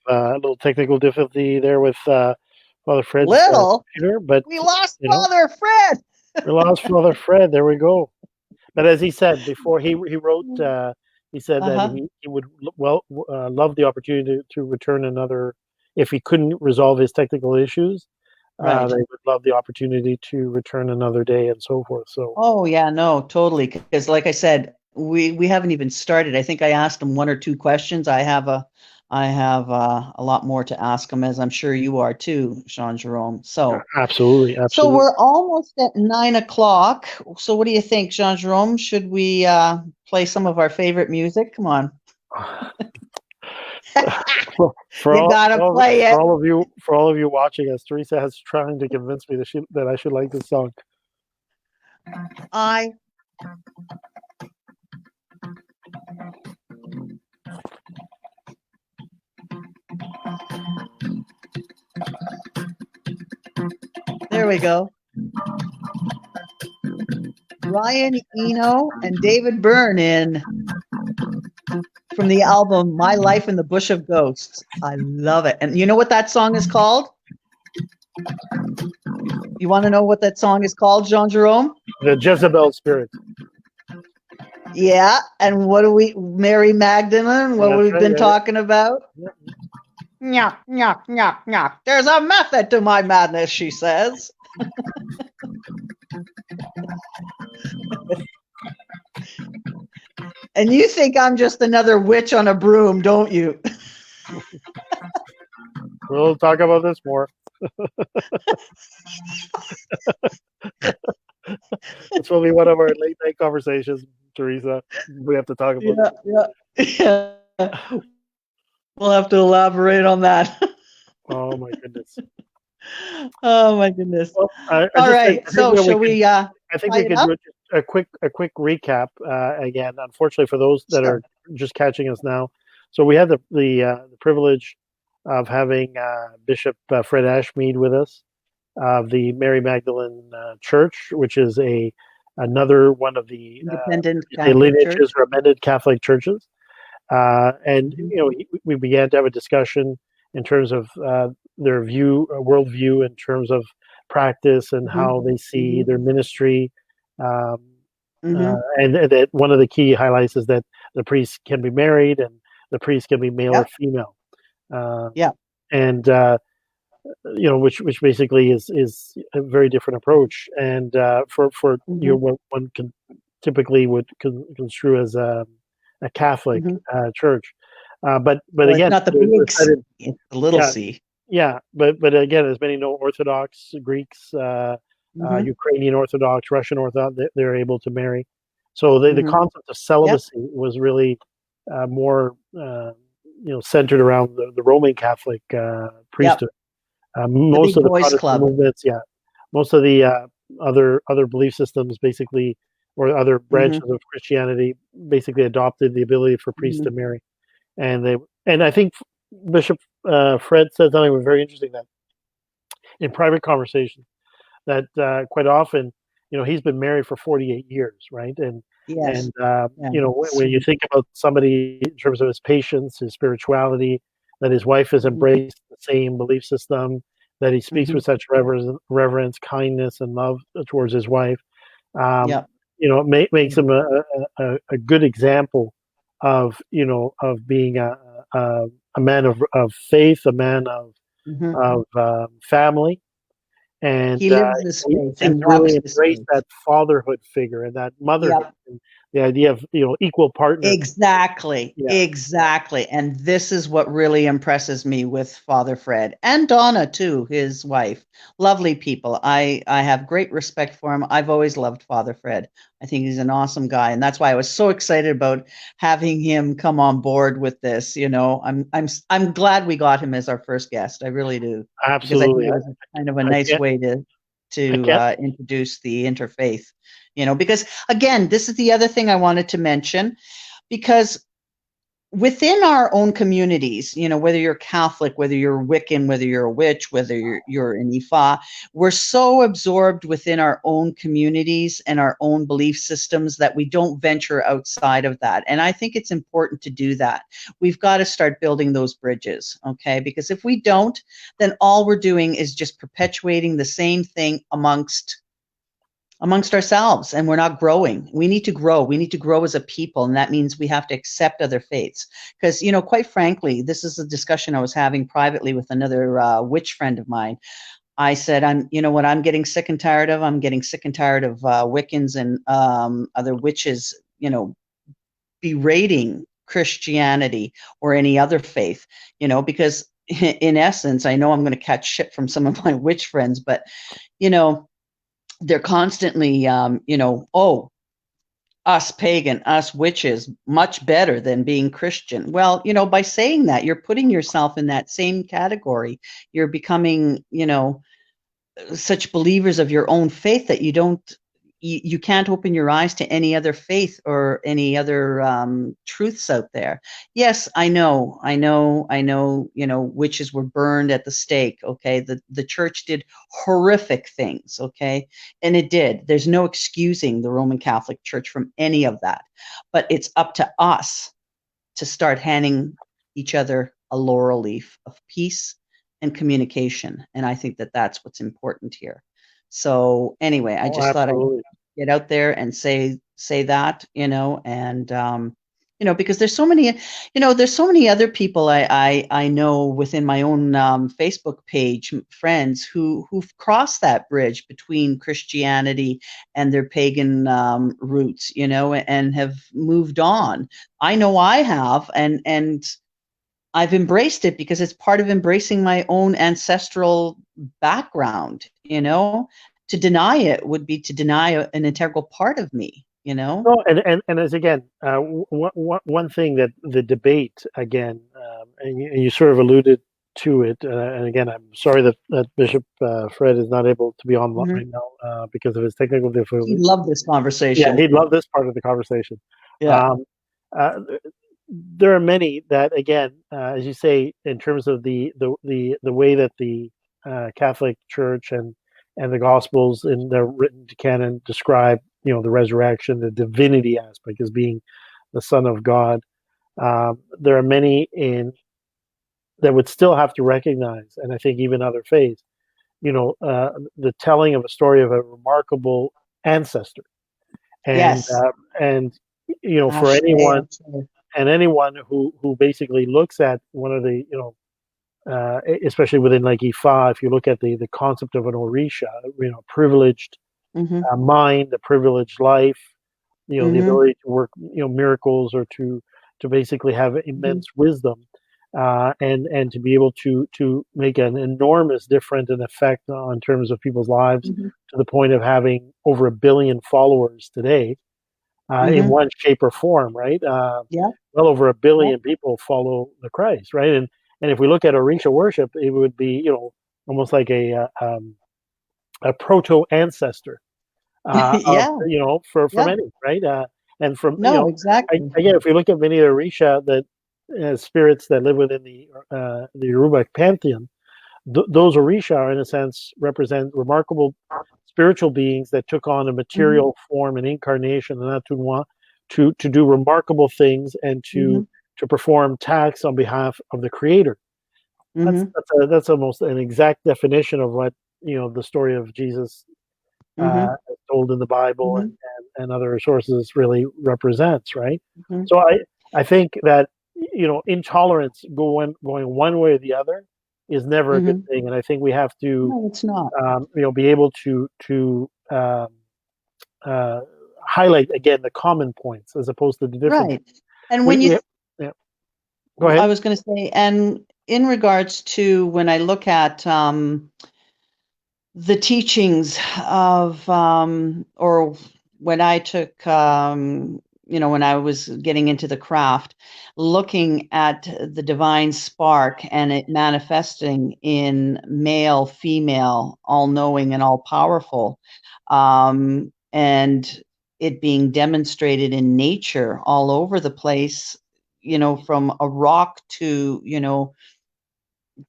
a little technical difficulty there with Father Fred's computer, but we lost Father Fred. We lost Father Fred. There we go. But as he said before, he wrote. He said that he would love the opportunity to return another if he couldn't resolve his technical issues. They would love the opportunity to return another day and so forth. So. Oh yeah, no, totally. Because like I said, we haven't even started. I think I asked him 1 or 2 questions. I have a lot more to ask him, as I'm sure you are too, Jean-Jerome. So absolutely. So we're almost at 9 o'clock. So what do you think, Jean-Jerome? Should we play some of our favorite music? Come on. For all of you watching us, Teresa has trying to convince me that I should like this song. There we go. Ryan Eno and David Byrne from the album My Life in the Bush of Ghosts. I love it. And you know what that song is called? You want to know what that song is called, Jean-Jerome? The Jezebel Spirit. Yeah. And what do Mary Magdalene, what we've been talking about? Nyah, nyah, nyah, nyah. There's a method to my madness, she says. And you think I'm just another witch on a broom, don't you? We'll talk about this more. This will be one of our late night conversations, Teresa. We have to talk about it. Yeah. We'll have to elaborate on that. Oh my goodness. Oh my goodness. Well, all right. So shall we? I think we could do a quick recap again. Unfortunately, for those that are just catching us now, So we had the privilege of having Bishop Fred Ashmead with us of the Mary Magdalene Church, which is another one of the Independent Catholic Church. lineages or amended Catholic churches. And we began to have a discussion in terms of their worldview, in terms of practice and how they see their ministry. And that one of the key highlights is that the priest can be married and the priest can be male or female. And which basically is a very different approach. And for what one can typically would construe as a Catholic church. But again, it's not the big C, it's the little c. Yeah, but again, as many know, Orthodox Greeks, Ukrainian Orthodox, Russian Orthodox, they're able to marry. So the concept of celibacy was really more centered around the Roman Catholic priesthood. Most of the Protestant movements, most of the other belief systems basically, or other branches of Christianity, basically adopted the ability for priests to marry. And I think Bishop Fred said something very interesting, that in private conversation, that quite often, he's been married for 48 years, right? And when you think about somebody in terms of his patience, his spirituality, that his wife has embraced the same belief system, that he speaks with such reverence, kindness, and love towards his wife, it makes him a good example of being a man of faith, a man of family, and he lives this faith and really embrace that fatherhood figure and that motherhood, and the idea of equal partner. Exactly. And this is what really impresses me with Father Fred and Donna too, his wife. Lovely people. I have great respect for him. I've always loved Father Fred. I think he's an awesome guy, and that's why I was so excited about having him come on board with this. I'm glad we got him as our first guest. I really do. Absolutely, because I think it was kind of a nice way to introduce the interfaith. Because again, this is the other thing I wanted to mention, because within our own communities, whether you're Catholic, whether you're Wiccan, whether you're a witch, whether you're an Ifa, we're so absorbed within our own communities and our own belief systems that we don't venture outside of that. And I think it's important to do that. We've got to start building those bridges, okay? Because if we don't, then all we're doing is just perpetuating the same thing amongst ourselves, and we're not growing. We need to grow. We need to grow as a people, and that means we have to accept other faiths. Because, quite frankly, this is a discussion I was having privately with another witch friend of mine. I said, I'm getting sick and tired of? I'm getting sick and tired of Wiccans and other witches, berating Christianity or any other faith, because in essence, I know I'm going to catch shit from some of my witch friends, but, they're constantly, us pagan, us witches, much better than being Christian. Well, by saying that, you're putting yourself in that same category. You're becoming, such believers of your own faith that you can't open your eyes to any other faith or any other truths out there. Yes, I know, witches were burned at the stake, okay? The church did horrific things, okay? And it did. There's no excusing the Roman Catholic Church from any of that. But it's up to us to start handing each other a laurel leaf of peace and communication. And I think that that's what's important here. So anyway, I just thought I'd get out there and say that, and because there's so many, there's so many other people I know within my own Facebook page, friends who've crossed that bridge between Christianity and their pagan roots, and have moved on. I know I have, and I've embraced it because it's part of embracing my own ancestral background. To deny it would be to deny an integral part of me. No, and as again, one thing that the debate again, and you sort of alluded to it, and again, I'm sorry that Bishop Fred is not able to be on right now because of his technical difficulties. He'd love this conversation. Yeah, he'd love this part of the conversation. Yeah. there are many that, again, as you say, in terms of the way that the Catholic Church and the Gospels in the written canon describe, the resurrection, the divinity aspect as being the Son of God. There are many in that would still have to recognize, and I think even other faiths, the telling of a story of a remarkable ancestor, and Yes. for anyone Ashmead. and anyone who basically looks at one of the especially within like Ifa, if you look at the concept of an Orisha, privileged Mm-hmm. mind, the privileged life, the Mm-hmm. ability to work, miracles, or to basically have Mm-hmm. immense wisdom, and to be able to make an enormous difference and effect on terms of people's lives, Mm-hmm. to the point of having over 1 billion followers today, in Mm-hmm. one shape or form, right? Yeah. Well over 1 Yeah. billion people follow the Christ, right? And if we look at Orisha worship, it would be, almost like a proto ancestor, of, Yeah. for Yeah. many, right? And from, No, exactly. again, if we look at many of the Orisha that spirits that live within the Yoruba pantheon, those Orisha are, in a sense, represent remarkable spiritual beings that took on a Mm-hmm. material form and incarnation and atunwa to do remarkable things, and Mm-hmm. to perform tasks on behalf of the Creator. Mm-hmm. That's almost an exact definition of what, the story of Jesus, Mm-hmm. told in the Bible, Mm-hmm. and other sources really represents, right? Mm-hmm. So I think that, intolerance going one way or the other is never a good Mm-hmm. thing, and I think we have to, No, it's not. be able to uh, highlight again the common points as opposed to the different. Right. And We, when you, we yeah. Go I ahead. was going to say, and in regards to when I look at the teachings of, or when I took, when I was getting into the craft, looking at the divine spark and it manifesting in male, female, all knowing and all powerful, and it being demonstrated in nature all over the place, from a rock to,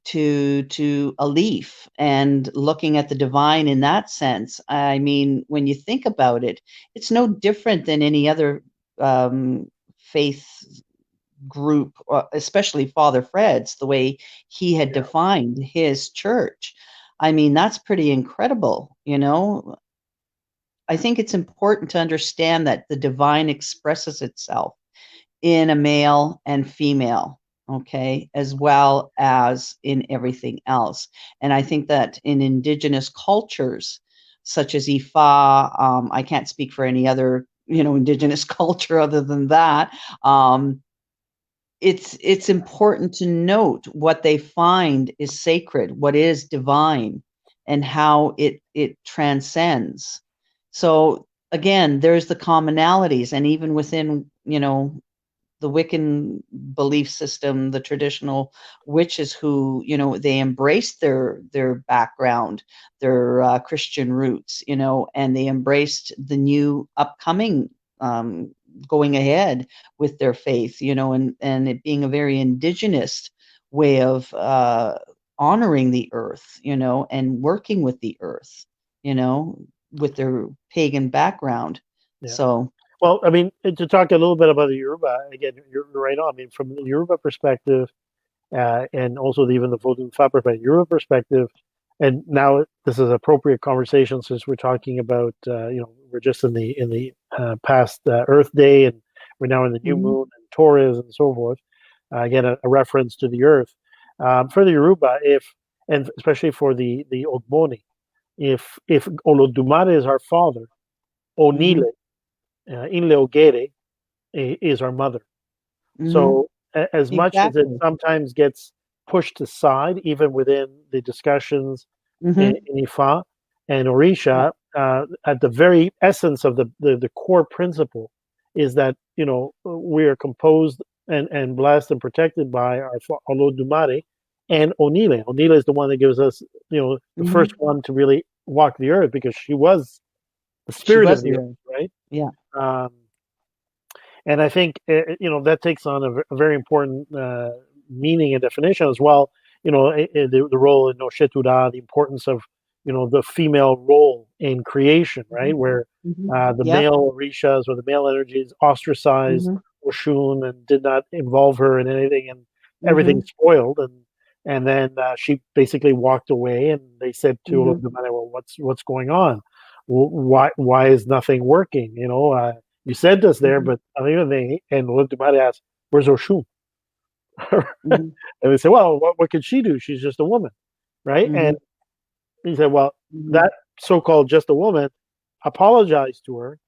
to a leaf, and looking at the divine in that sense. I mean, when you think about it, it's no different than any other faith group, especially Father Fred's, the way he had Yeah. defined his church. I mean, that's pretty incredible. I think it's important to understand that the divine expresses itself in a male and female, okay, as well as in everything else. And I think that in indigenous cultures, such as Ifa, I can't speak for any other, indigenous culture other than that. It's important to note what they find is sacred, what is divine, and how it transcends. So again, there's the commonalities, and even within, the Wiccan belief system, the traditional witches who, they embraced their background, their Christian roots, and they embraced the new upcoming, going ahead with their faith, and it being a very indigenous way of honoring the earth, and working with the earth, with their pagan background. Yeah. So. Well, I mean, to talk a little bit about the Yoruba, again, you're right on. I mean, from the Yoruba perspective, and also even the Vodun Fa perspective, Yoruba perspective, and now this is appropriate conversation since we're talking about, we're just in the past Earth Day, and we're now in the new Mhm. moon and Taurus and so forth. Again, a reference to the Earth. For the Yoruba, and especially for the Ogboni, if Olodumare is our father, Mhm. Onile, Inle Ogere, is our mother. Mhm. So as much as it Exactly. sometimes gets pushed aside, even within the discussions Mhm. in Ifa and Yeah. Orisha, at the very essence of the core principle is that, we are composed and blessed and protected by our Olodumare and Onile. Onile is the one that gives us, the first Mhm. one to really walk the earth, because she was the She spirit of was the the earth, earth. right? Yeah. Um, And I think that takes on a very important meaning and definition as well. The role in Noshetura, the importance of the female role in creation, right? Where the Yep. male Orishas or the male energies ostracized Oshun and did not involve her in anything, and everything spoiled. And then she basically walked away, and they said to Olodumare, "Well, what's going on? Why is nothing working? You sent us there, but I don't think." And Olodumare asked, "Where's Oshun?" And they said, "Well, what could she do? She's just a woman, right?" And he said, "Well, that so-called just a woman, apologize to her,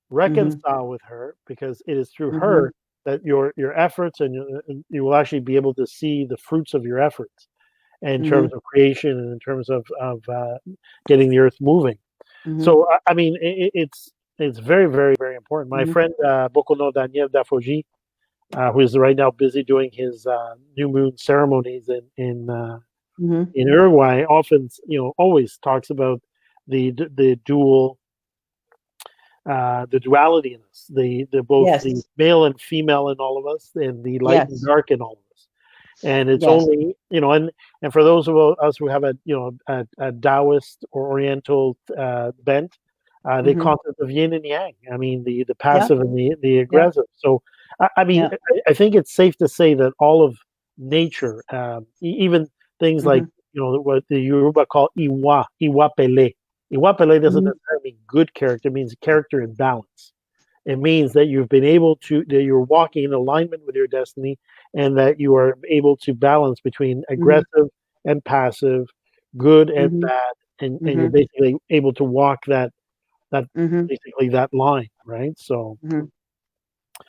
reconcile with her, because it is through her that your efforts and you will actually be able to see the fruits of your efforts in terms of creation and in terms of getting the earth moving." So I mean, it's very, very, very important. My friend Bokono Daniel Dafoji, who is right now busy doing his new moon ceremonies in Uruguay, often always talks about the duality in us, the both the male and female in all of us, and the light and dark in all of us. And it's only and for those of us who have a Taoist or Oriental bent, the concept of yin and yang. I mean, the passive and the aggressive. So I mean, I think it's safe to say that all of nature, even things like what the Yoruba call iwapele. Iwapele doesn't necessarily mean good character; it means character in balance. It means that you've been able to, that you're walking in alignment with your destiny, and that you are able to balance between aggressive and passive, good and bad, and you're basically able to walk that basically that line, right? So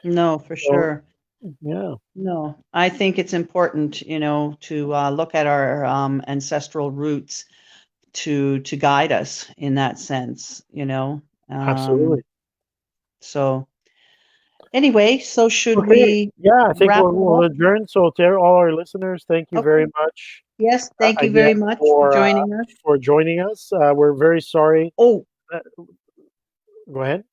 no, for sure. Yeah. No, I think it's important, to look at our ancestral roots to guide us in that sense, Absolutely. So anyway, so should Okay. we Yeah, I think wrap we'll it up? adjourn. So to all our listeners, thank you very much. Yes, thank you very much for joining us. For joining us. We're very sorry. Oh, Go ahead.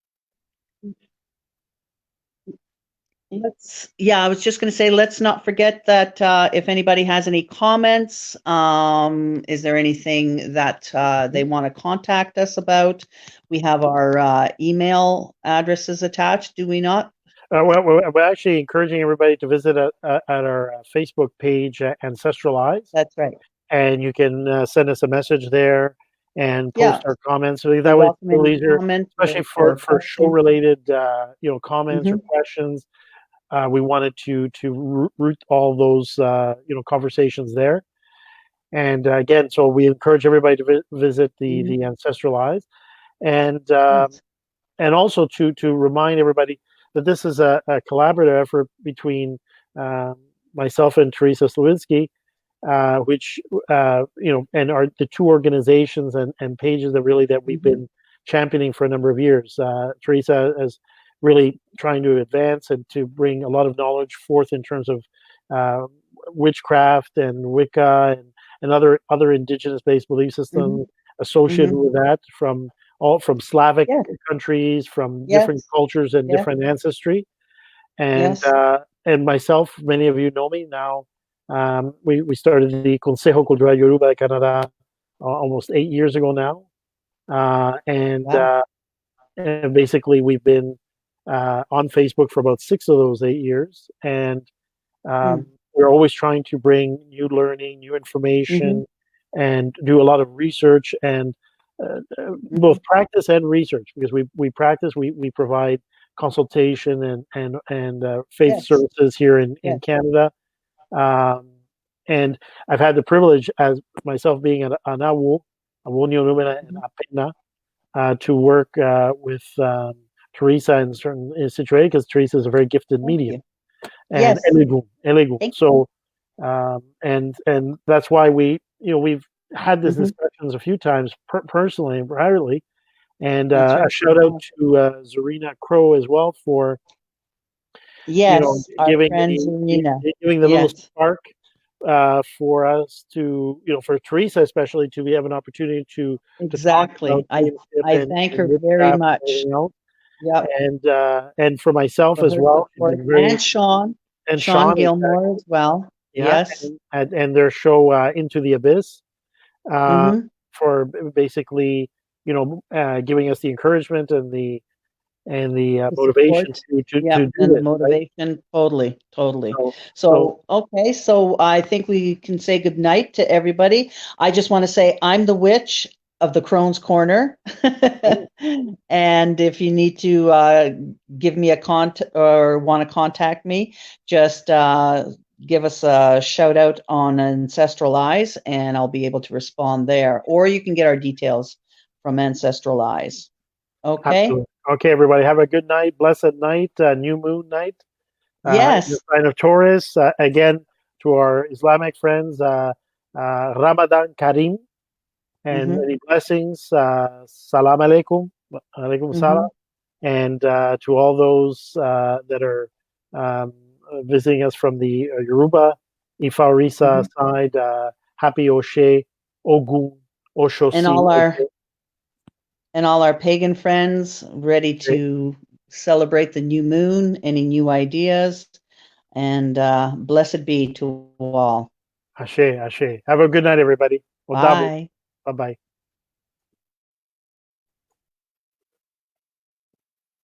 I was just going to say, let's not forget that if anybody has any comments, is there anything that they want to contact us about? We have our email addresses attached, do we not? We're actually encouraging everybody to visit at our Facebook page, Ancestral Eyes. That's right. And you can send us a message there and post our comments. So that way, it's easier, especially for show-related, comments or questions. We wanted to root all those, conversations there. And again, so we encourage everybody to visit the Ancestral Eyes, and also to remind everybody that this is a collaborative effort between myself and Teresa Slawinski, which and are the two organizations and pages that we've been championing for a number of years. Teresa is really trying to advance and to bring a lot of knowledge forth in terms of witchcraft and Wicca and other indigenous-based belief systems associated with that from Slavic countries, from different cultures and different ancestry. And myself, many of you know me now. We started the Consejo Cultural Yoruba de Canada almost 8 years ago now, and basically we've been on Facebook for about 6 of those 8 years, and we're always trying to bring new learning, new information, and do a lot of research and both practice and research, because we practice, we provide consultation and faith services here in Canada. And I've had the privilege, as myself being an Awu and Apena, to work with Teresa in certain situations, because Teresa is a very gifted medium. And Elegum. So, and that's why we've had these discussions a few times personally and privately. And a shout out to Zarina Crow as well for giving the little spark for us to, for Teresa especially, to have an opportunity to exactly. To I thank her very much. Yep. and for myself For as her well. support. And Sean. And Sean Sean, Gilmore as well. yeah, Yes. and their show Into the Abyss, Mm-hmm. for basically, giving us the encouragement and the The motivation support. to Yeah, do and the this, right? motivation. Totally, totally. So Okay, so I think we can say good night to everybody. I just want to say I'm the witch of the Crone's Corner. And if you need to give me a contact or want to contact me, just give us a shout out on Ancestral Eyes and I'll be able to respond there. Or you can get our details from Ancestral Eyes. Okay? absolutely. Okay, everybody, have a good night, blessed night, new moon night. In the Yes. sign of Taurus. Again, to our Islamic friends, Ramadan Kareem, and Mm-hmm. many blessings. Salam alaikum, alaikum Mm-hmm. salam, and to all those that are um, visiting us from the Yoruba, Ifa-Orisa Mm-hmm. side. Happy Oshe, Ogun, And Oshosi. all our pagan friends ready to celebrate the new moon, any new ideas, and blessed be to all. Ashe, Ashe. Have a good night, everybody. Odabo. Bye. Bye-bye.